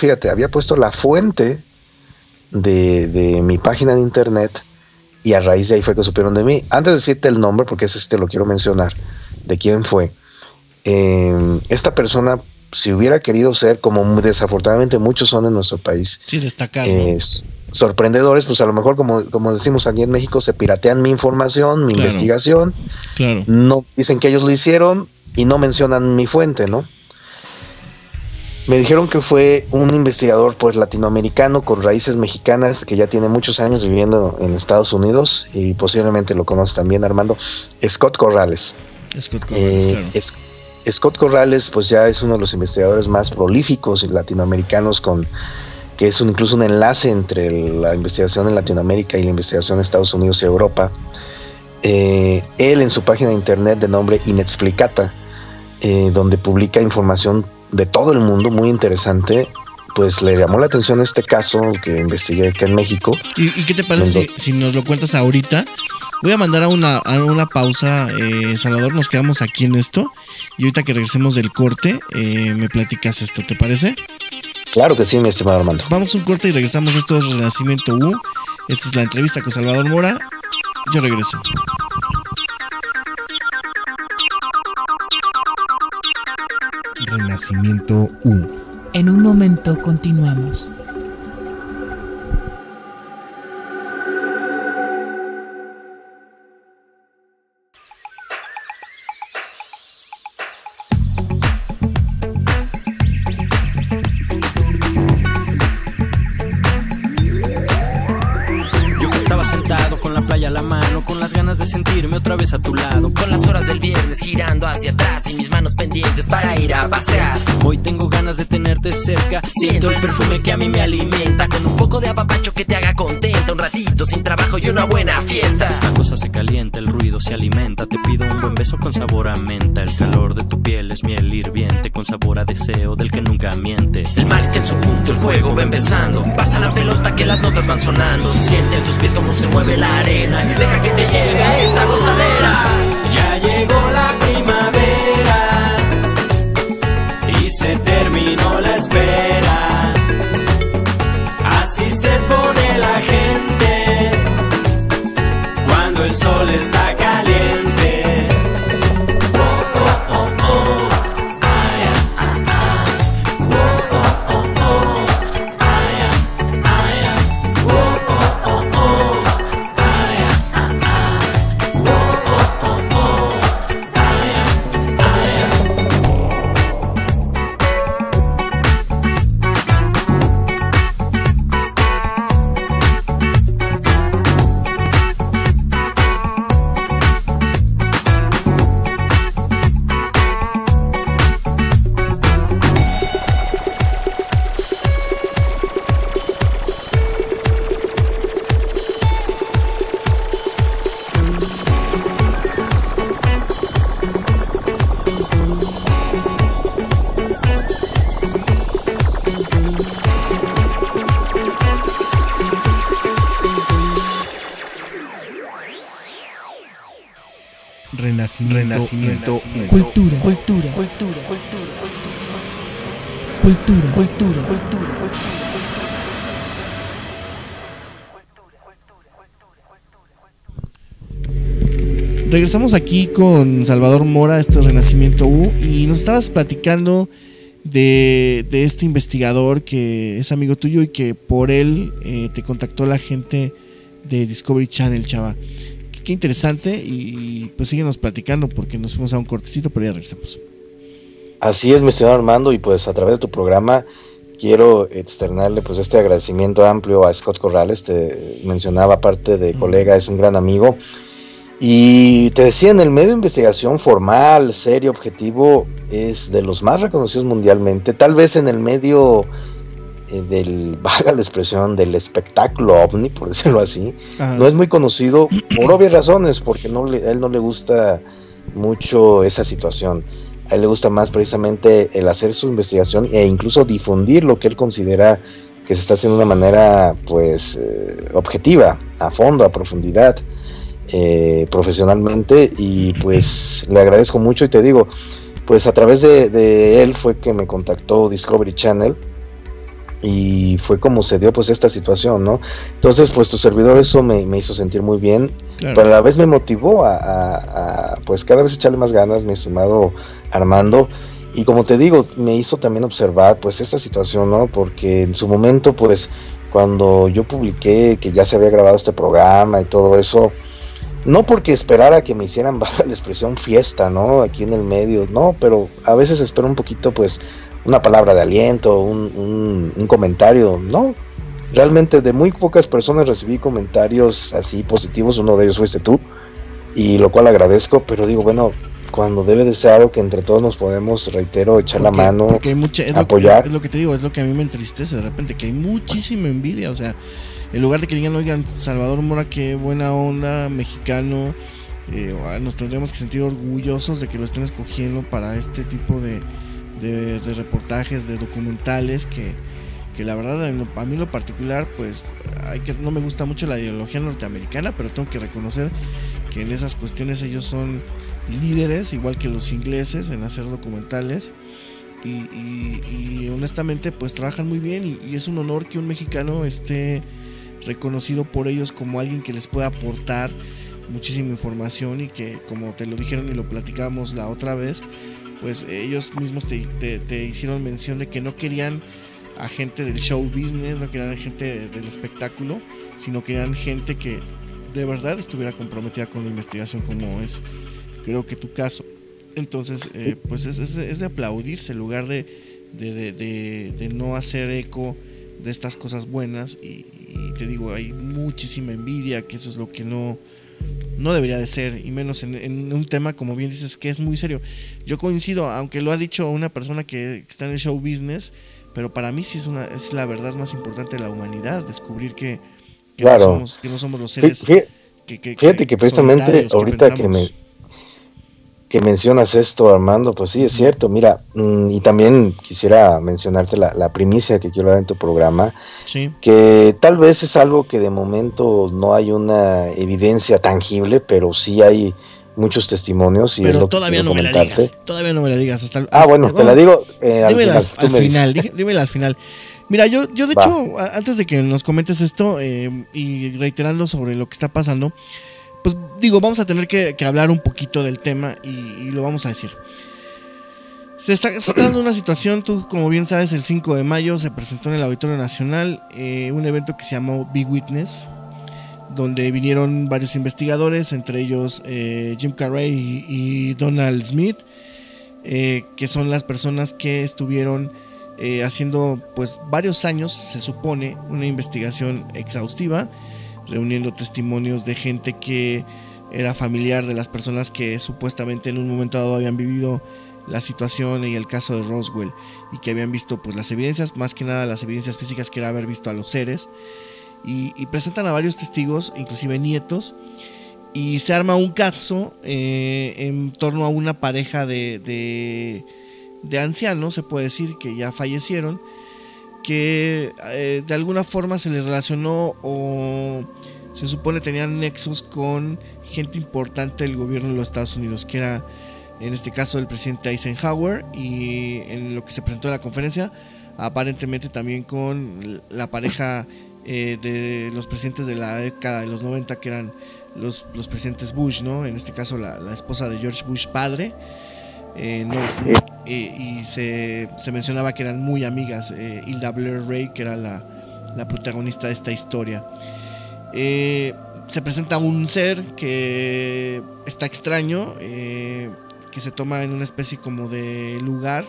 la fuente de mi página de internet, y a raíz de ahí fue que supieron de mí. Antes de decirte el nombre, porque ese lo quiero mencionar, de quién fue, esta persona, si hubiera querido ser, como desafortunadamente muchos son en nuestro país, sí, destacar, sorprendedores, pues a lo mejor como decimos aquí en México, se piratean mi información, mi investigación, no dicen que ellos lo hicieron y no mencionan mi fuente, ¿no? Me dijeron que fue un investigador pues latinoamericano con raíces mexicanas que ya tiene muchos años viviendo en Estados Unidos, y posiblemente lo conoces también, Armando, Scott Corrales. Scott Corrales pues ya es uno de los investigadores más prolíficos y latinoamericanos, que es incluso un enlace entre la investigación en Latinoamérica y la investigación en Estados Unidos y Europa. Él, en su página de internet de nombre Inexplicata, donde publica información de todo el mundo muy interesante, pues le llamó la atención este caso que investigué acá en México. ¿Y qué te parece si nos lo cuentas ahorita? Voy a mandar a una pausa, Salvador, nos quedamos aquí en esto, y ahorita que regresemos del corte, me platicas esto, ¿te parece? Claro que sí, mi estimado Armando. Vamos a un corte y regresamos. Esto es Renacimiento U. Esta es la entrevista con Salvador Mora. Yo regreso. Renacimiento U. En un momento continuamos. Sentirme otra vez a tu lado, con las horas del viernes girando hacia atrás y mis manos manos pendientes para ir a pasear. Hoy tengo ganas de tenerte cerca. Siento el perfume que a mí me alimenta, con un poco de apapacho que te haga contenta. Un ratito sin trabajo y una buena fiesta. La cosa se calienta, el ruido se alimenta. Te pido un buen beso con sabor a menta. El calor de tu piel es miel hirviente, con sabor a deseo del que nunca miente. El mar está en su punto, el juego va empezando. Pasa la pelota que las notas van sonando. Siente en tus pies cómo se mueve la arena y deja que te llegue esta gozadera. Ya llegó la primavera y se terminó la espera. Así se pone la gente cuando el sol está caliente. Oh, oh, oh, oh. Ay, ah, ah. Oh, oh, oh, oh. Ay, ah, ah. Oh, oh, oh, oh. Ay, ah, ah. Oh, oh, oh, oh. Ay, ah, Renacimiento. Cultura. Regresamos aquí con Salvador Mora, esto es Renacimiento U, y nos estabas platicando de este investigador que es amigo tuyo y que por él te contactó la gente de Discovery Channel, chava. Qué interesante, y pues síguenos platicando porque nos fuimos a un cortecito, pero ya regresamos. Así es, mi estimado Armando, y pues a través de tu programa quiero externarle pues este agradecimiento amplio a Scott Corrales. Te mencionaba, aparte de colega, es un gran amigo, y te decía, en el medio de investigación formal, serio, objetivo, es de los más reconocidos mundialmente. Tal vez en el medio valga la expresión, del espectáculo ovni, por decirlo así, no es muy conocido por obvias razones, porque a él no le gusta mucho esa situación. A él le gusta más precisamente el hacer su investigación e incluso difundir lo que él considera que se está haciendo de una manera pues objetiva, a fondo, a profundidad, profesionalmente, y pues le agradezco mucho. Y te digo, pues a través de él fue que me contactó Discovery Channel, y fue como se dio pues esta situación, ¿no? Entonces pues tu servidor, eso me hizo sentir muy bien, claro. Pero a la vez me motivó a pues cada vez echarle más ganas, mi estimado Armando. Y como te digo, me hizo también observar pues esta situación, ¿no? Porque en su momento pues cuando yo publiqué que ya se había grabado este programa y todo eso, no porque esperara que me hicieran, la expresión, fiesta, ¿no? Aquí en el medio, no, pero a veces espero un poquito pues una palabra de aliento, un comentario, ¿no? Realmente de muy pocas personas recibí comentarios así positivos, uno de ellos fuiste tú, y lo cual agradezco, pero digo, bueno, cuando debe de ser algo que entre todos nos podemos, reitero, echar la mano, porque hay apoyar. Es lo que te digo, es lo que a mí me entristece de repente, que hay muchísima envidia, o sea, en lugar de que digan, oigan, Salvador Mora, qué buena onda, mexicano, nos tendremos que sentir orgullosos de que lo estén escogiendo para este tipo de reportajes, de documentales, que la verdad a mí en lo particular pues no me gusta mucho la ideología norteamericana, pero tengo que reconocer que en esas cuestiones ellos son líderes, igual que los ingleses, en hacer documentales, y honestamente pues trabajan muy bien, y es un honor que un mexicano esté reconocido por ellos como alguien que les pueda aportar muchísima información, y que, como te lo dijeron y lo platicábamos la otra vez, pues ellos mismos te hicieron mención de que no querían a gente del show business, no querían gente del espectáculo, sino querían gente que de verdad estuviera comprometida con la investigación, como es, creo que tu caso. Entonces, pues es de aplaudirse, en lugar de no hacer eco de estas cosas buenas. Y te digo, hay muchísima envidia, que eso es lo que no no debería de ser, y menos en un tema como bien dices que es muy serio. Yo coincido, aunque lo ha dicho una persona que está en el show business, pero para mí sí es la verdad más importante de la humanidad, descubrir que claro. no somos los seres fíjate que precisamente ahorita que mencionas esto, Armando, pues sí, es cierto. Mira, y también quisiera mencionarte la primicia que quiero dar en tu programa, sí, que tal vez es algo que de momento no hay una evidencia tangible, pero sí hay muchos testimonios. Y pero es lo todavía que no me la digas, todavía no me la digas. Bueno, te la digo dímela al final. Mira, yo de hecho, antes de que nos comentes esto, y reiterando sobre lo que está pasando, pues digo, vamos a tener que hablar un poquito del tema y lo vamos a decir. Se está dando una situación, tú como bien sabes, el 5 de mayo se presentó en el Auditorio Nacional un evento que se llamó Big Witness, donde vinieron varios investigadores, entre ellos Jim Carrey y Donald Smith, que son las personas que estuvieron haciendo pues varios años, se supone, una investigación exhaustiva, reuniendo testimonios de gente que era familiar de las personas que supuestamente en un momento dado habían vivido la situación y el caso de Roswell, y que habían visto pues las evidencias, más que nada las evidencias físicas, que era haber visto a los seres, y presentan a varios testigos, inclusive nietos, y se arma un caso en torno a una pareja de ancianos, se puede decir, que ya fallecieron, que de alguna forma se les relacionó o se supone tenían nexos con gente importante del gobierno de los Estados Unidos, que era en este caso el presidente Eisenhower, y en lo que se presentó en la conferencia aparentemente también con la pareja de los presidentes de la década de los 90, que eran los presidentes Bush, ¿no? En este caso la esposa de George Bush padre, y se mencionaba que eran muy amigas, Hilda Blair Ray, que era la protagonista de esta historia. Se presenta un ser que está extraño, que se toma en una especie como de lugar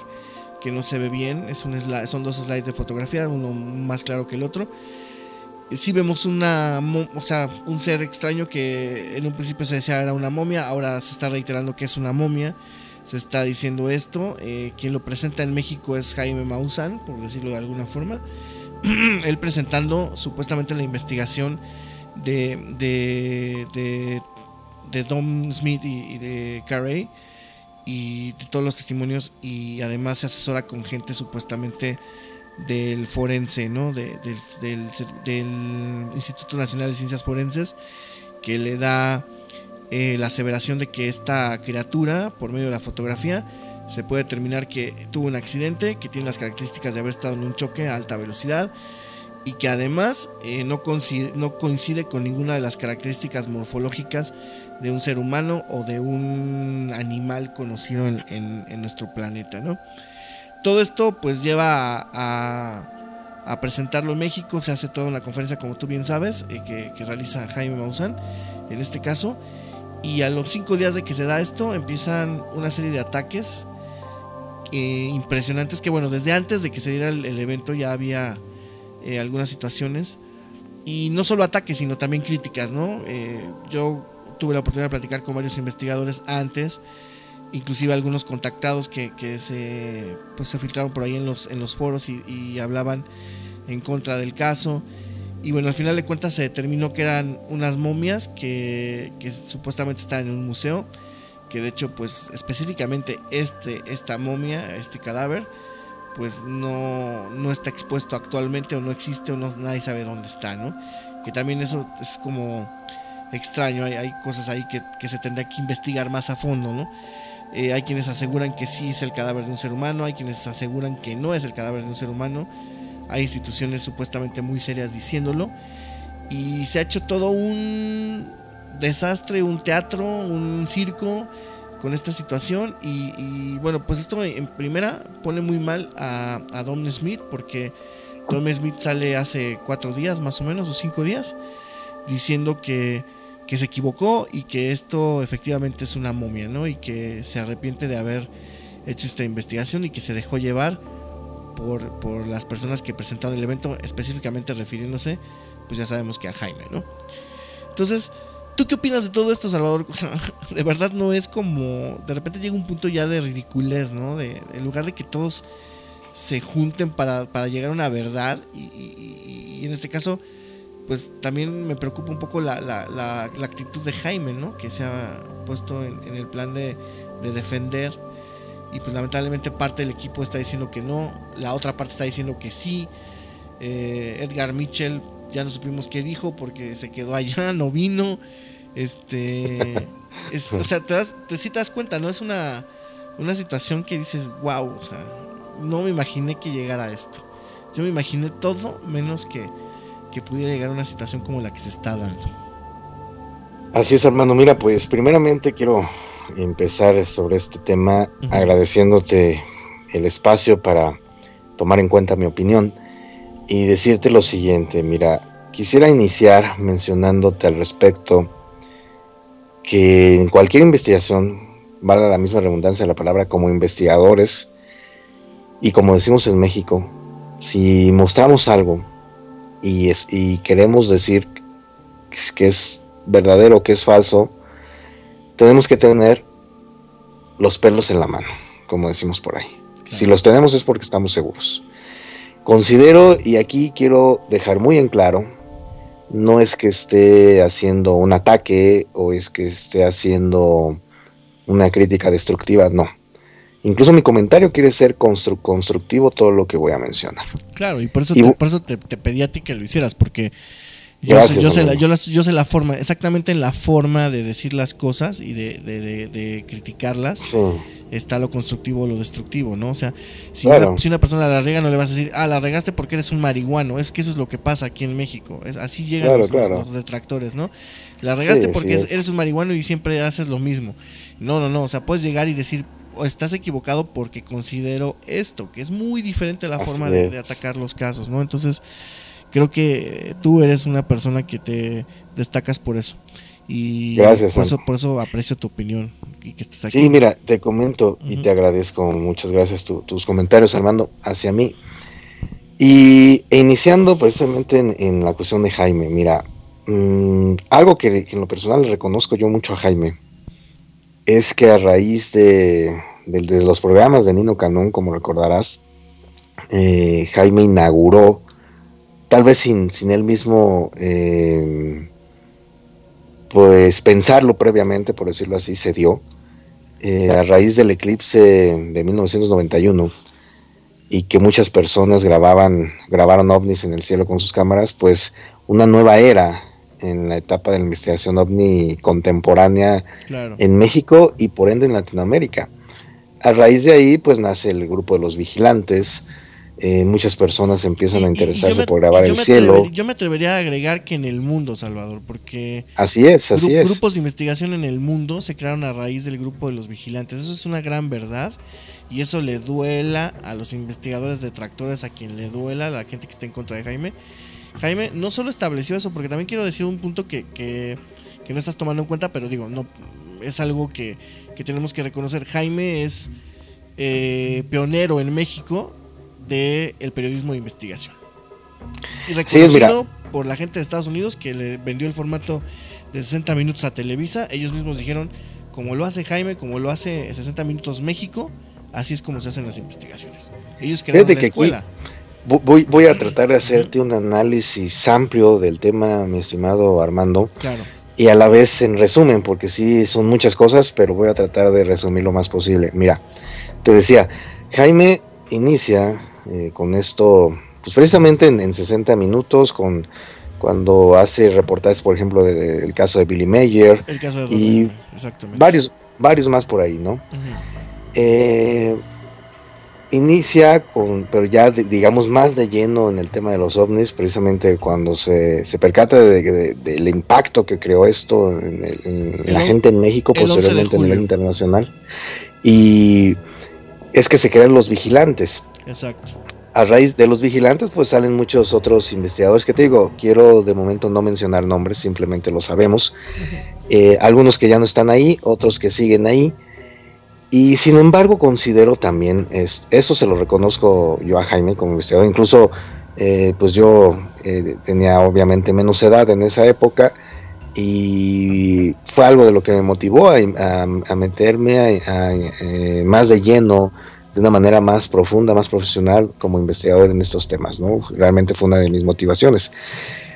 que no se ve bien. Son dos slides de fotografía, uno más claro que el otro. Sí vemos un ser extraño que en un principio se decía era una momia, ahora se está reiterando que es una momia. Se está diciendo esto. Quien lo presenta en México es Jaime Maussan, por decirlo de alguna forma. Él presentando supuestamente la investigación de Dom Smith y de Carey, y de todos los testimonios, y además se asesora con gente supuestamente del forense, ¿no? del Instituto Nacional de Ciencias Forenses, que le da la aseveración de que esta criatura, por medio de la fotografía, se puede determinar que tuvo un accidente, que tiene las características de haber estado en un choque a alta velocidad, y que además no coincide con ninguna de las características morfológicas de un ser humano o de un animal conocido en nuestro planeta, ¿no? Todo esto pues lleva a presentarlo en México. Se hace toda una conferencia, como tú bien sabes, que realiza Jaime Maussan en este caso. Y a los 5 días de que se da esto, empiezan una serie de ataques impresionantes, que bueno, desde antes de que se diera el evento ya había algunas situaciones, y no solo ataques, sino también críticas, ¿no? Yo tuve la oportunidad de platicar con varios investigadores antes, inclusive algunos contactados que se filtraron por ahí en los foros y hablaban en contra del caso. Y bueno, al final de cuentas se determinó que eran unas momias que supuestamente están en un museo, que de hecho pues específicamente esta momia, este cadáver, pues no está expuesto actualmente, o no existe, o nadie sabe dónde está, ¿no? Que también eso es como extraño. Hay cosas ahí que se tendrá que investigar más a fondo, ¿no? Hay quienes aseguran que sí es el cadáver de un ser humano, hay quienes aseguran que no es el cadáver de un ser humano. Hay instituciones supuestamente muy serias diciéndolo, y se ha hecho todo un desastre, un teatro, un circo con esta situación. Y bueno, pues esto en primera pone muy mal a Dom Smith, porque Dom Smith sale hace 4 días más o menos, o 5 días, diciendo que se equivocó y que esto efectivamente es una momia, ¿no? Y que se arrepiente de haber hecho esta investigación y que se dejó llevar por las personas que presentaron el evento, específicamente refiriéndose, pues ya sabemos que a Jaime, ¿no? Entonces, ¿Tú qué opinas de todo esto, Salvador? O sea, de verdad no es como... De repente llega un punto ya de ridiculez, ¿no? En lugar de que todos se junten para llegar a una verdad y en este caso, pues también me preocupa un poco la actitud de Jaime, ¿no? Que se ha puesto en el plan de defender y pues lamentablemente parte del equipo está diciendo que no, la otra parte está diciendo que sí. Edgar Mitchell ya no supimos qué dijo porque se quedó allá, no vino. O sea, sí te das cuenta, ¿no? Es una situación que dices, wow, o sea, no me imaginé que llegara a esto. Yo me imaginé todo menos que pudiera llegar a una situación como la que se está dando. Así es, hermano. Mira, pues primeramente quiero empezar sobre este tema agradeciéndote el espacio para tomar en cuenta mi opinión y decirte lo siguiente. Mira, quisiera iniciar mencionándote al respecto que en cualquier investigación, valga la misma redundancia de la palabra, como investigadores y como decimos en México, si mostramos algo y queremos decir que es verdadero, que es falso, tenemos que tener los pelos en la mano, como decimos por ahí. Claro. Si los tenemos es porque estamos seguros. Considero, y aquí quiero dejar muy en claro, no es que esté haciendo un ataque o es que esté haciendo una crítica destructiva, no. Incluso mi comentario quiere ser constructivo todo lo que voy a mencionar. Claro, y por eso te pedí a ti que lo hicieras, porque yo sé la forma, exactamente en la forma de decir las cosas y de criticarlas. Sí. Está lo constructivo o lo destructivo, ¿no? O sea, si una persona la riega, no le vas a decir, la regaste porque eres un marihuano. Es que eso es lo que pasa aquí en México. Así llegan los detractores, ¿no? La regaste porque eres un marihuano y siempre haces lo mismo. No. O sea, puedes llegar y decir, estás equivocado porque considero esto, que es muy diferente a la forma de atacar los casos, ¿no? Entonces, creo que tú eres una persona que te destacas por eso. Y gracias, por eso aprecio tu opinión y que estés aquí. Sí, mira, te comento y te agradezco, muchas gracias tus comentarios, Armando, hacia mí. E iniciando precisamente en la cuestión de Jaime, mira, algo que en lo personal le reconozco yo mucho a Jaime es que a raíz de los programas de Nino Canún, como recordarás, Jaime inauguró, tal vez sin él mismo pues pensarlo previamente, por decirlo así, se dio a raíz del eclipse de 1991 y que muchas personas grabaron ovnis en el cielo con sus cámaras, pues una nueva era en la etapa de la investigación ovni contemporánea en México y por ende en Latinoamérica. A raíz de ahí pues nace el grupo de los vigilantes. Muchas personas empiezan a interesarse por grabar el cielo. Yo me atrevería a agregar que en el mundo, Salvador, porque así es. Grupos de investigación en el mundo se crearon a raíz del grupo de los vigilantes. Eso es una gran verdad y eso le duela a los investigadores detractores, a quien le duela, a la gente que está en contra de Jaime. Jaime no solo estableció eso, porque también quiero decir un punto que no estás tomando en cuenta, pero digo, no es algo que tenemos que reconocer. Jaime es pionero en México del periodismo de investigación y reconocido por la gente de Estados Unidos, que le vendió el formato de 60 minutos a Televisa. Ellos mismos dijeron, como lo hace Jaime, como lo hace 60 minutos México, así es como se hacen las investigaciones. Ellos crearon la escuela. Voy a tratar de hacerte un análisis amplio del tema, mi estimado Armando. Claro. Y a la vez en resumen, porque sí son muchas cosas, pero voy a tratar de resumir lo más posible. Mira, te decía, Jaime inicia con esto, pues precisamente en 60 minutos, cuando hace reportajes, por ejemplo, del caso de Billy Mayer, el caso de y varios más por ahí, ¿no? Inicia pero ya digamos más de lleno en el tema de los ovnis, precisamente cuando se percata del impacto que creó esto en la gente en México, posteriormente a nivel internacional, y es que se crean los vigilantes. Exacto. A raíz de los vigilantes pues salen muchos otros investigadores que te digo, quiero de momento no mencionar nombres, simplemente lo sabemos. Algunos que ya no están ahí, otros que siguen ahí, y sin embargo considero también, eso se lo reconozco yo a Jaime como investigador, incluso pues yo tenía obviamente menos edad en esa época y fue algo de lo que me motivó a meterme más de lleno, de una manera más profunda, más profesional como investigador en estos temas, ¿no? Realmente fue una de mis motivaciones.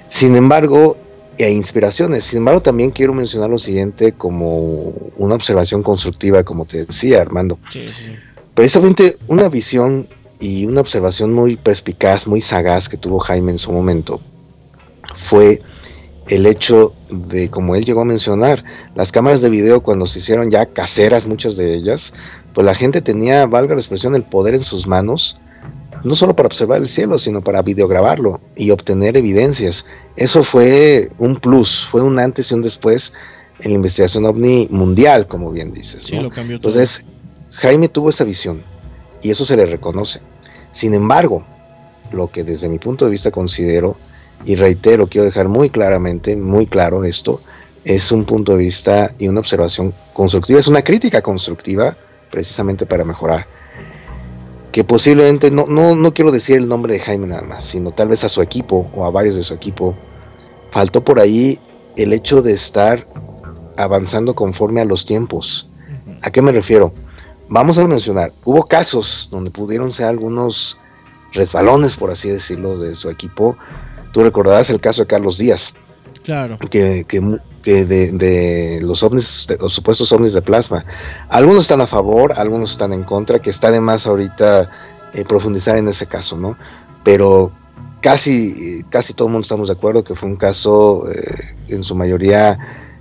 Sin embargo, inspiraciones. Sin embargo, también quiero mencionar lo siguiente como una observación constructiva, como te decía, Armando. Sí, sí. Precisamente una visión y una observación muy perspicaz, muy sagaz que tuvo Jaime en su momento fue el hecho de, como él llegó a mencionar, las cámaras de video cuando se hicieron ya caseras, muchas de ellas, pues la gente tenía, valga la expresión, el poder en sus manos, no solo para observar el cielo, sino para videograbarlo y obtener evidencias. Eso fue un plus, fue un antes y un después en la investigación ovni mundial, como bien dices, Sí, ¿no? lo cambió todo. Entonces, Jaime tuvo esa visión y eso se le reconoce. Sin embargo, lo que desde mi punto de vista considero, y reitero, quiero dejar muy claramente, muy claro esto, es un punto de vista y una observación constructiva, es una crítica constructiva precisamente para mejorar. Que posiblemente, no quiero decir el nombre de Jaime nada más, sino tal vez a su equipo o a varios de su equipo, faltó por ahí el hecho de estar avanzando conforme a los tiempos. ¿A qué me refiero? Vamos a mencionar, hubo casos donde pudieron ser algunos resbalones, por así decirlo, de su equipo. Tú recordarás el caso de Carlos Díaz, Claro. que de los ovnis, de los supuestos ovnis de plasma. Algunos están a favor, algunos están en contra, que está de más ahorita profundizar en ese caso, ¿no? Pero casi todo el mundo estamos de acuerdo que fue un caso en su mayoría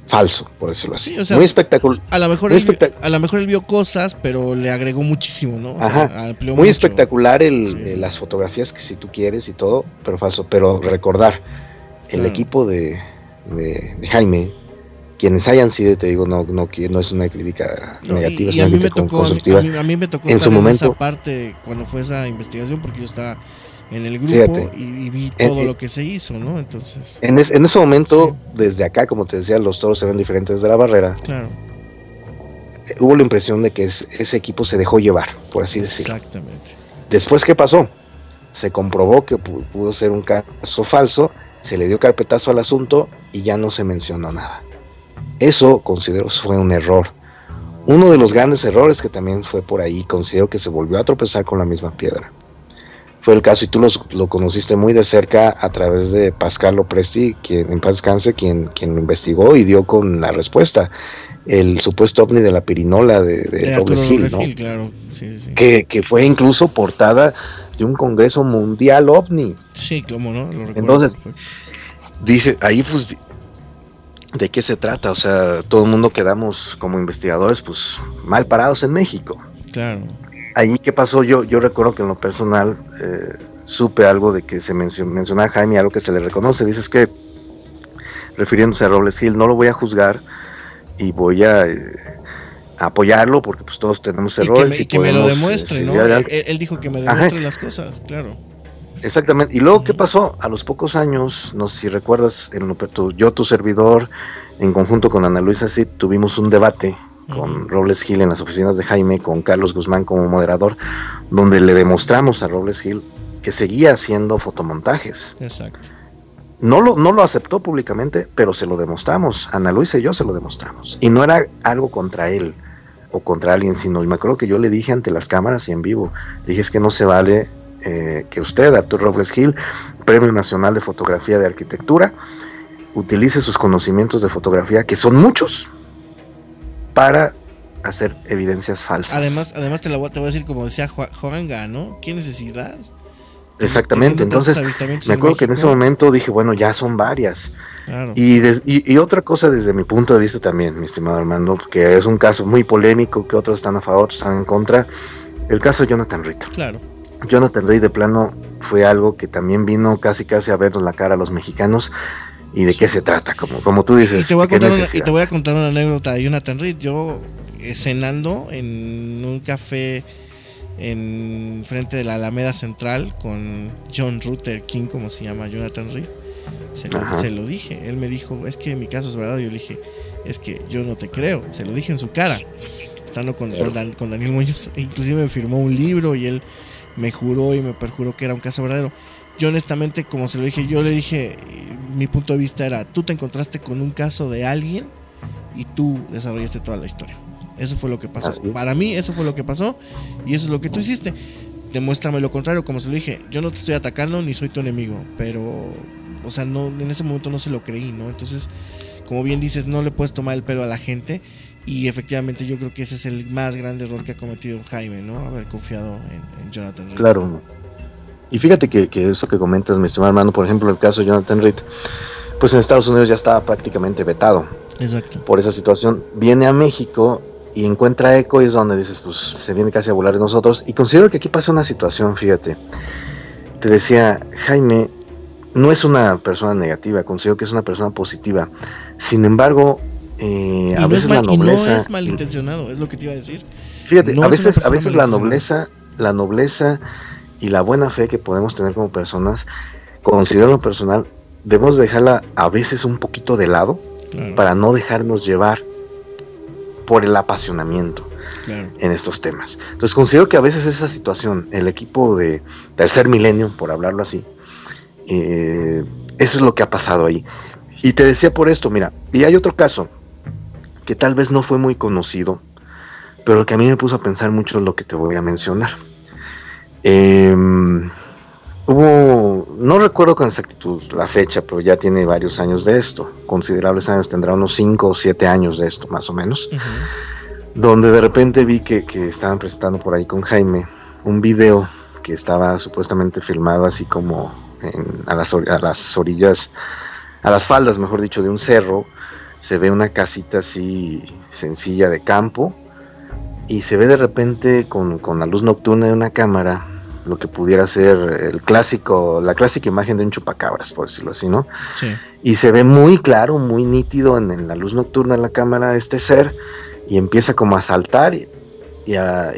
falso, por decirlo así. Sí, o sea, muy espectacular. A lo mejor él vio cosas, pero le agregó muchísimo, ¿no? O sea, amplió muy mucho. espectacular Sí. las fotografías, que si tú quieres y todo, pero falso. Pero recordar, el Claro. equipo de Jaime, quienes hayan sido, te digo, no es una crítica negativa, Y a sino mí me crítica tocó, constructiva. a mí me tocó En estar su en momento, esa parte cuando fue esa investigación, porque yo estaba en el grupo fíjate, y vi todo lo que se hizo, ¿no? Entonces, en ese momento, desde acá, como te decía, los toros se ven diferentes de la barrera. claro, Hubo la impresión de que ese equipo se dejó llevar, por así decirlo. exactamente. Después, ¿qué pasó? Se comprobó que pudo ser un caso falso, se le dio carpetazo al asunto y ya no se mencionó nada. Eso considero fue un error. Uno de los grandes errores que también fue por ahí, considero que se volvió a tropezar con la misma piedra. Fue el caso, y tú lo conociste muy de cerca a través de Pascal Lopresti, quien en paz descanse, quien lo investigó y dio con la respuesta. El supuesto ovni de la pirinola de Robles Hill, ¿no? Hill, claro. Sí, sí. Que fue incluso portada de un congreso mundial ovni. Sí, cómo no, lo recuerdo. Entonces, perfecto. dice, ahí pues, ¿de qué se trata? O sea, todo el mundo quedamos como investigadores, pues, mal parados en México. Claro. Ahí, ¿qué pasó? Yo recuerdo que en lo personal supe algo de que se mencionaba a Jaime, algo que se le reconoce. Dices que, refiriéndose a Robles Hill, no lo voy a juzgar y voy a apoyarlo porque pues todos tenemos errores. Y que me lo demuestre, ¿no? Él dijo que me demuestre las cosas, claro. Exactamente. Y luego, ¿qué pasó? A los pocos años, no sé si recuerdas, tu servidor, en conjunto con Ana Luisa Cid, tuvimos un debate con Robles Hill en las oficinas de Jaime, con Carlos Guzmán como moderador, donde le demostramos a Robles Hill que seguía haciendo fotomontajes. Exacto. No lo aceptó públicamente, pero se lo demostramos. Ana Luisa y yo se lo demostramos. Y no era algo contra él o contra alguien, sino me acuerdo que yo le dije ante las cámaras y en vivo, dije, es que no se vale que usted, Arturo Robles Hill, Premio Nacional de Fotografía de Arquitectura, utilice sus conocimientos de fotografía, que son muchos, para hacer evidencias falsas. Además te voy a decir, como decía Juanga, ¿no? ¿Qué necesidad? Exactamente. Entonces me acuerdo que en ese momento dije, bueno, ya son varias. Claro. Y otra cosa desde mi punto de vista también, mi estimado Armando, que es un caso muy polémico, que otros están a favor, otros están en contra, el caso de Jonathan Reed. Claro. Jonathan Reed de plano fue algo que también vino casi a vernos la cara a los mexicanos. ¿Y de qué se trata? Como tú dices. Y te voy a contar una anécdota de Jonathan Reed. Yo cenando en un café en frente de la Alameda Central con John Luther King, como se llama Jonathan Reed, se lo dije. Él me dijo, es que mi caso es verdad. Yo le dije, es que yo no te creo. Se lo dije en su cara, estando con Daniel Muñoz. Inclusive me firmó un libro y él me juró y me perjuró que era un caso verdadero. yo honestamente, como se lo dije, yo le dije, mi punto de vista era, tú te encontraste con un caso de alguien y tú desarrollaste toda la historia. Eso fue lo que pasó. Para mí eso fue lo que pasó y eso es lo que tú hiciste. Demuéstrame lo contrario, como se lo dije, yo no te estoy atacando ni soy tu enemigo, pero, o sea, no, en ese momento no se lo creí, ¿no? Entonces, como bien dices, no le puedes tomar el pelo a la gente y efectivamente yo creo que ese es el más grande error que ha cometido Jaime, ¿no? Haber confiado en Jonathan Reed. Claro. Y fíjate que eso que comentas, mi estimado hermano, por ejemplo, el caso de Jonathan Reed, pues en Estados Unidos ya estaba prácticamente vetado. Exacto. Por esa situación. Viene a México y encuentra eco y es donde dices, pues se viene casi a burlar de nosotros. Y considero que aquí pasa una situación, fíjate. Te decía, Jaime no es una persona negativa, considero que es una persona positiva. Sin embargo, a veces la nobleza... no es malintencionado, es lo que te iba a decir. Fíjate, no a veces la nobleza y la buena fe que podemos tener como personas, considero en lo personal, debemos dejarla a veces un poquito de lado, claro, para no dejarnos llevar por el apasionamiento, claro, en estos temas. Entonces considero que a veces esa situación, el equipo de Tercer Milenio, por hablarlo así, eso es lo que ha pasado ahí. Y te decía por esto, mira, y hay otro caso que tal vez no fue muy conocido, pero que a mí me puso a pensar mucho en lo que te voy a mencionar. No recuerdo con exactitud la fecha, pero ya tiene varios años de esto, considerables años, tendrá unos 5 o 7 años de esto, más o menos, donde de repente vi que estaban presentando por ahí con Jaime un video que estaba supuestamente filmado así como a las orillas, a las faldas, mejor dicho, de un cerro. Se ve una casita así sencilla de campo y se ve de repente con la luz nocturna de una cámara lo que pudiera ser la clásica imagen de un chupacabras, por decirlo así, ¿no? Sí. Y se ve muy claro, muy nítido en la luz nocturna de la cámara este ser, y empieza como a saltar y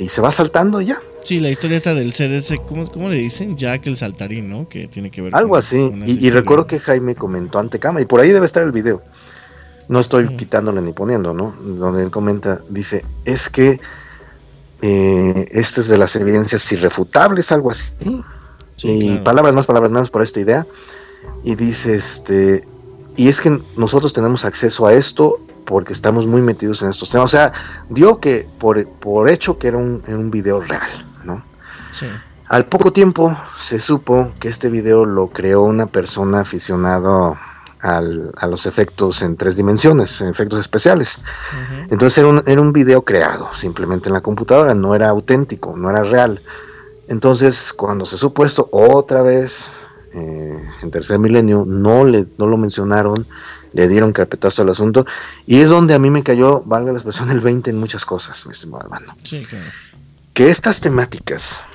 se va saltando y ya. Sí, la historia esta del ser ese, ¿cómo le dicen? Jack el saltarín, ¿no? Que tiene que ver algo con, así, con y recuerdo que Jaime comentó ante cámara, y por ahí debe estar el video, no estoy quitándole ni poniendo, ¿no? Donde él comenta, dice, es que esto es de las evidencias irrefutables, algo así, sí, y claro, palabras más, palabras menos por esta idea, y dice, y es que nosotros tenemos acceso a esto porque estamos muy metidos en estos temas, o sea, dio que por hecho que era un video real, ¿no? Sí. Al poco tiempo se supo que este video lo creó una persona aficionada a los efectos en 3 dimensiones, en efectos especiales. Uh-huh. Entonces era un video creado simplemente en la computadora, no era auténtico, no era real. Entonces cuando se supo esto, otra vez en Tercer Milenio no lo mencionaron, le dieron carpetazo al asunto, y es donde a mí me cayó, valga la expresión, el 20 en muchas cosas, mi estimado hermano. Sí, claro. Que estas temáticas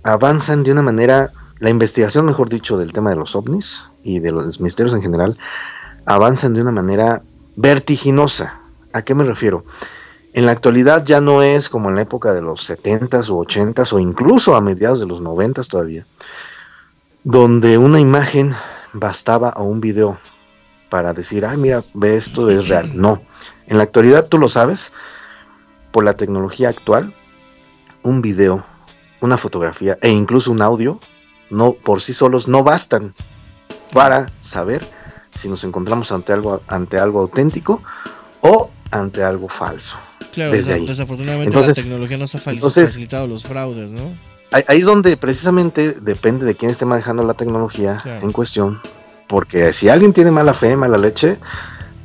avanzan de una manera, la investigación, mejor dicho, del tema de los ovnis y de los misterios en general, avanzan de una manera vertiginosa. ¿A qué me refiero? En la actualidad ya no es como en la época de los 70s o 80s o incluso a mediados de los 90s todavía, donde una imagen bastaba o un video para decir, ay, mira, ve, esto es real. No, en la actualidad, tú lo sabes, por la tecnología actual, un video, una fotografía e incluso un audio, no por sí solos no bastan para saber si nos encontramos ante algo auténtico o ante algo falso. Claro, desafortunadamente entonces, la tecnología nos ha facilitado los fraudes, ¿no? Ahí es donde precisamente depende de quién esté manejando la tecnología, claro, en cuestión, porque si alguien tiene mala fe, mala leche,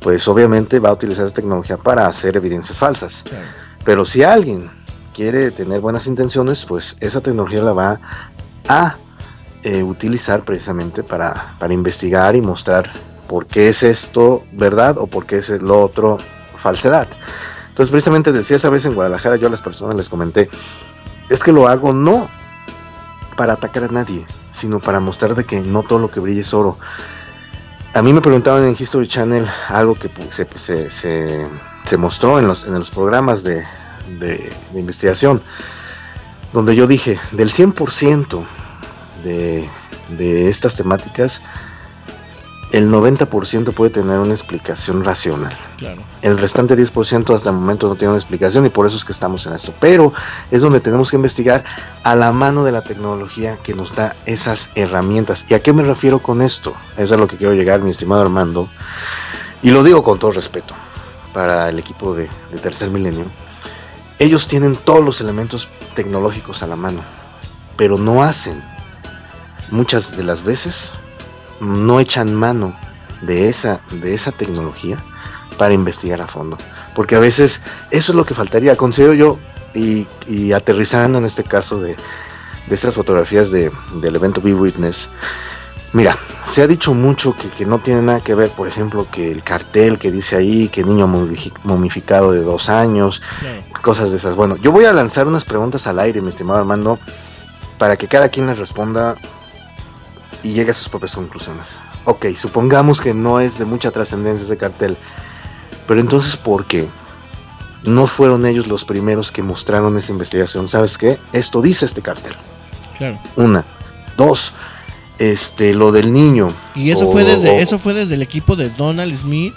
pues obviamente va a utilizar esa tecnología para hacer evidencias falsas. Claro. Pero si alguien quiere tener buenas intenciones, pues esa tecnología la va a utilizar precisamente para investigar y mostrar por qué es esto verdad o por qué es lo otro falsedad. Entonces precisamente decía esa vez en Guadalajara, yo a las personas les comenté, es que lo hago no para atacar a nadie, sino para mostrar de que no todo lo que brilla es oro. A mí me preguntaban en History Channel algo que se mostró en los programas de investigación, donde yo dije, del 100% de estas temáticas, el 90% puede tener una explicación racional. Claro. El restante 10% hasta el momento no tiene una explicación y por eso es que estamos en esto. Pero es donde tenemos que investigar a la mano de la tecnología que nos da esas herramientas. ¿Y a qué me refiero con esto? Eso es a lo que quiero llegar, mi estimado Armando. Y lo digo con todo respeto para el equipo de Tercer Milenio. Ellos tienen todos los elementos tecnológicos a la mano, pero no hacen, muchas de las veces, no echan mano de esa tecnología para investigar a fondo, porque a veces eso es lo que faltaría, considero yo, y aterrizando en este caso de estas fotografías del evento Be Witness. Mira, se ha dicho mucho que no tiene nada que ver, por ejemplo, que el cartel que dice ahí, que niño momificado de 2 años, Claro. cosas de esas. Bueno, yo voy a lanzar unas preguntas al aire, mi estimado Armando, para que cada quien les responda y llegue a sus propias conclusiones. Ok, supongamos que no es de mucha trascendencia ese cartel, pero entonces, ¿por qué no fueron ellos los primeros que mostraron esa investigación? ¿Sabes qué? Esto dice este cartel. Claro. 1, 2, lo del niño. Y eso fue desde el equipo de Donald Smith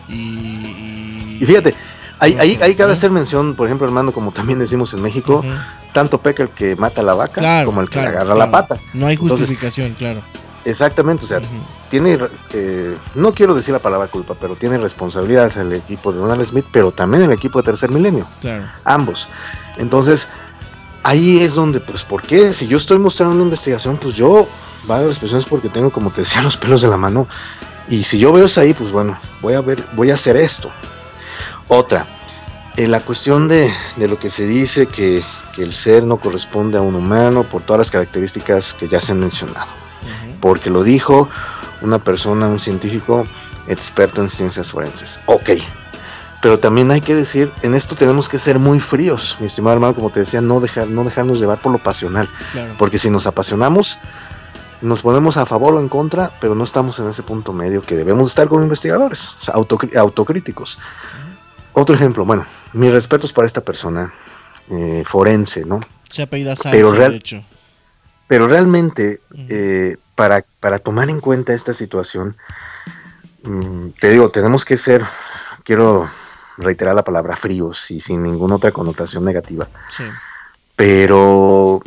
y fíjate, ahí cabe hacer mención, por ejemplo, Armando, como también decimos en México, Ujú. tanto peca el que mata la vaca, Claro, como el que claro, le agarra claro. la pata. No hay Entonces, justificación, claro. exactamente, o sea, Ujú. tiene, no quiero decir la palabra culpa, pero tiene responsabilidades el equipo de Donald Smith, pero también el equipo de Tercer Milenio, Claro. ambos. Entonces, ahí es donde, pues, ¿por qué? Si yo estoy mostrando una investigación, pues yo, valga la expresión, es porque tengo, como te decía, los pelos de la mano, y si yo veo eso ahí, pues bueno, voy a hacer esto. Otra, la cuestión de lo que se dice que el ser no corresponde a un humano por todas las características que ya se han mencionado, Ujú. porque lo dijo una persona, un científico experto en ciencias forenses. Ok, pero también hay que decir, en esto tenemos que ser muy fríos, mi estimado hermano, como te decía, no dejarnos llevar por lo pasional, Claro. porque si nos apasionamos, nos ponemos a favor o en contra, pero no estamos en ese punto medio que debemos estar como investigadores, o sea, autocríticos. Otro ejemplo, bueno, mis respetos para esta persona forense, ¿no? Se apellida Pero Sáenz, de hecho. Pero realmente, Ujú. para tomar en cuenta esta situación, te digo, tenemos que ser, quiero reiterar la palabra fríos y sin ninguna otra connotación negativa, Sí. pero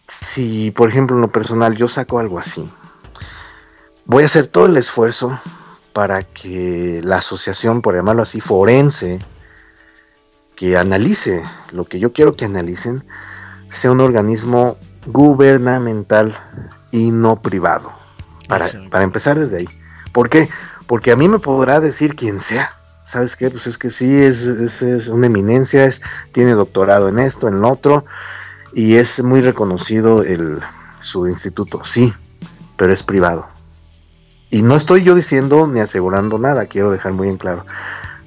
si, por ejemplo, en lo personal yo saco algo así, voy a hacer todo el esfuerzo para que la asociación, por llamarlo así, forense, que analice lo que yo quiero que analicen, sea un organismo gubernamental y no privado. Para empezar desde ahí. ¿Por qué? Porque a mí me podrá decir quien sea. ¿Sabes qué? Pues es que sí, es una eminencia, tiene doctorado en esto, en lo otro, y es muy reconocido su instituto. Sí, pero es privado. Y no estoy yo diciendo ni asegurando nada, quiero dejar muy en claro.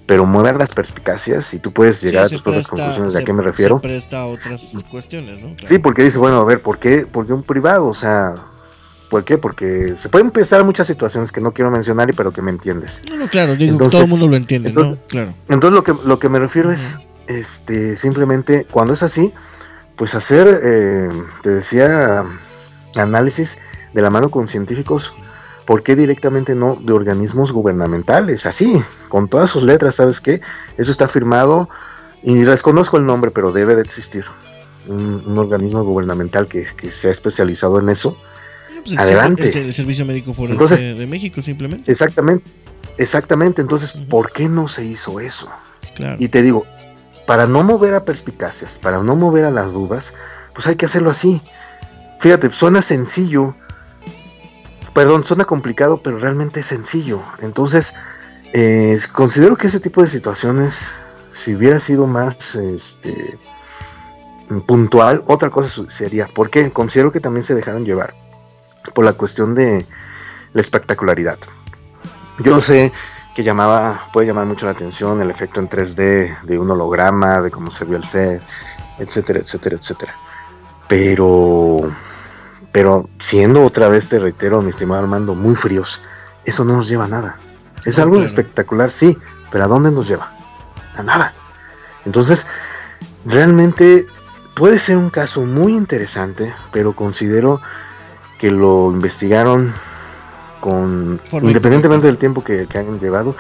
Pero muever las perspicacias y tú puedes llegar a tus propias conclusiones. ¿De a qué me refiero? Se presta a otras cuestiones, ¿no? Claro. Sí, porque dice, bueno, a ver, ¿por qué un privado? O sea, ¿por qué? Porque se pueden prestar muchas situaciones que no quiero mencionar, pero que me entiendes. No, claro, digo, Entonces, todo el mundo lo entiende, entonces, ¿no? Claro. Entonces lo que me refiero es, simplemente, cuando es así, pues hacer, te decía, análisis de la mano con científicos. ¿Por qué directamente no de organismos gubernamentales? Así, con todas sus letras, ¿sabes qué? Eso está firmado y desconozco el nombre, pero debe de existir un organismo gubernamental que sea especializado en eso. Pues adelante. El Servicio Médico Forense Entonces, de México, simplemente. Exactamente. Entonces, ¿por qué no se hizo eso? Claro. Y te digo, para no mover a perspicacias, para no mover a las dudas, pues hay que hacerlo así. Fíjate, suena sencillo. Perdón, suena complicado, pero realmente es sencillo. Entonces, considero que ese tipo de situaciones, si hubiera sido más puntual, otra cosa sería. ¿Por qué? Considero que también se dejaron llevar por la cuestión de la espectacularidad. Yo sé que puede llamar mucho la atención el efecto en 3D de un holograma, de cómo se vio el set, etcétera, etcétera, etcétera. Pero siendo otra vez, te reitero, mi estimado Armando, muy fríos, eso no nos lleva a nada. Es algo espectacular, sí, pero ¿a dónde nos lleva? A nada. Entonces, realmente puede ser un caso muy interesante, pero considero que lo investigaron independientemente del tiempo que han llevado,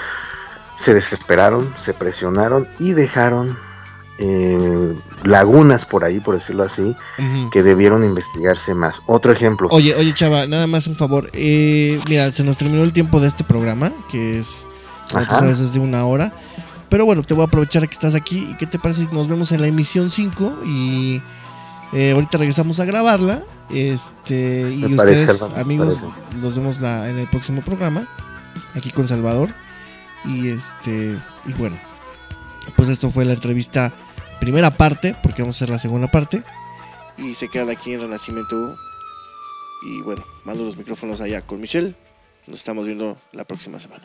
se desesperaron, se presionaron y dejaron lagunas por ahí, por decirlo así, que debieron investigarse más. Otro ejemplo. Oye, Chava, nada más un favor. Mira, se nos terminó el tiempo de este programa, que es, como tú sabes, es de 1 hora. Pero bueno, te voy a aprovechar que estás aquí. ¿Y qué te parece si nos vemos en la emisión 5? Y ahorita regresamos a grabarla. Y ustedes, amigos, los vemos en el próximo programa, aquí con Salvador. Y bueno, pues esto fue la entrevista, primera parte, porque vamos a hacer la segunda parte. Y se quedan aquí en Renacimiento U. Y bueno, mando los micrófonos allá con Michelle. Nos estamos viendo la próxima semana.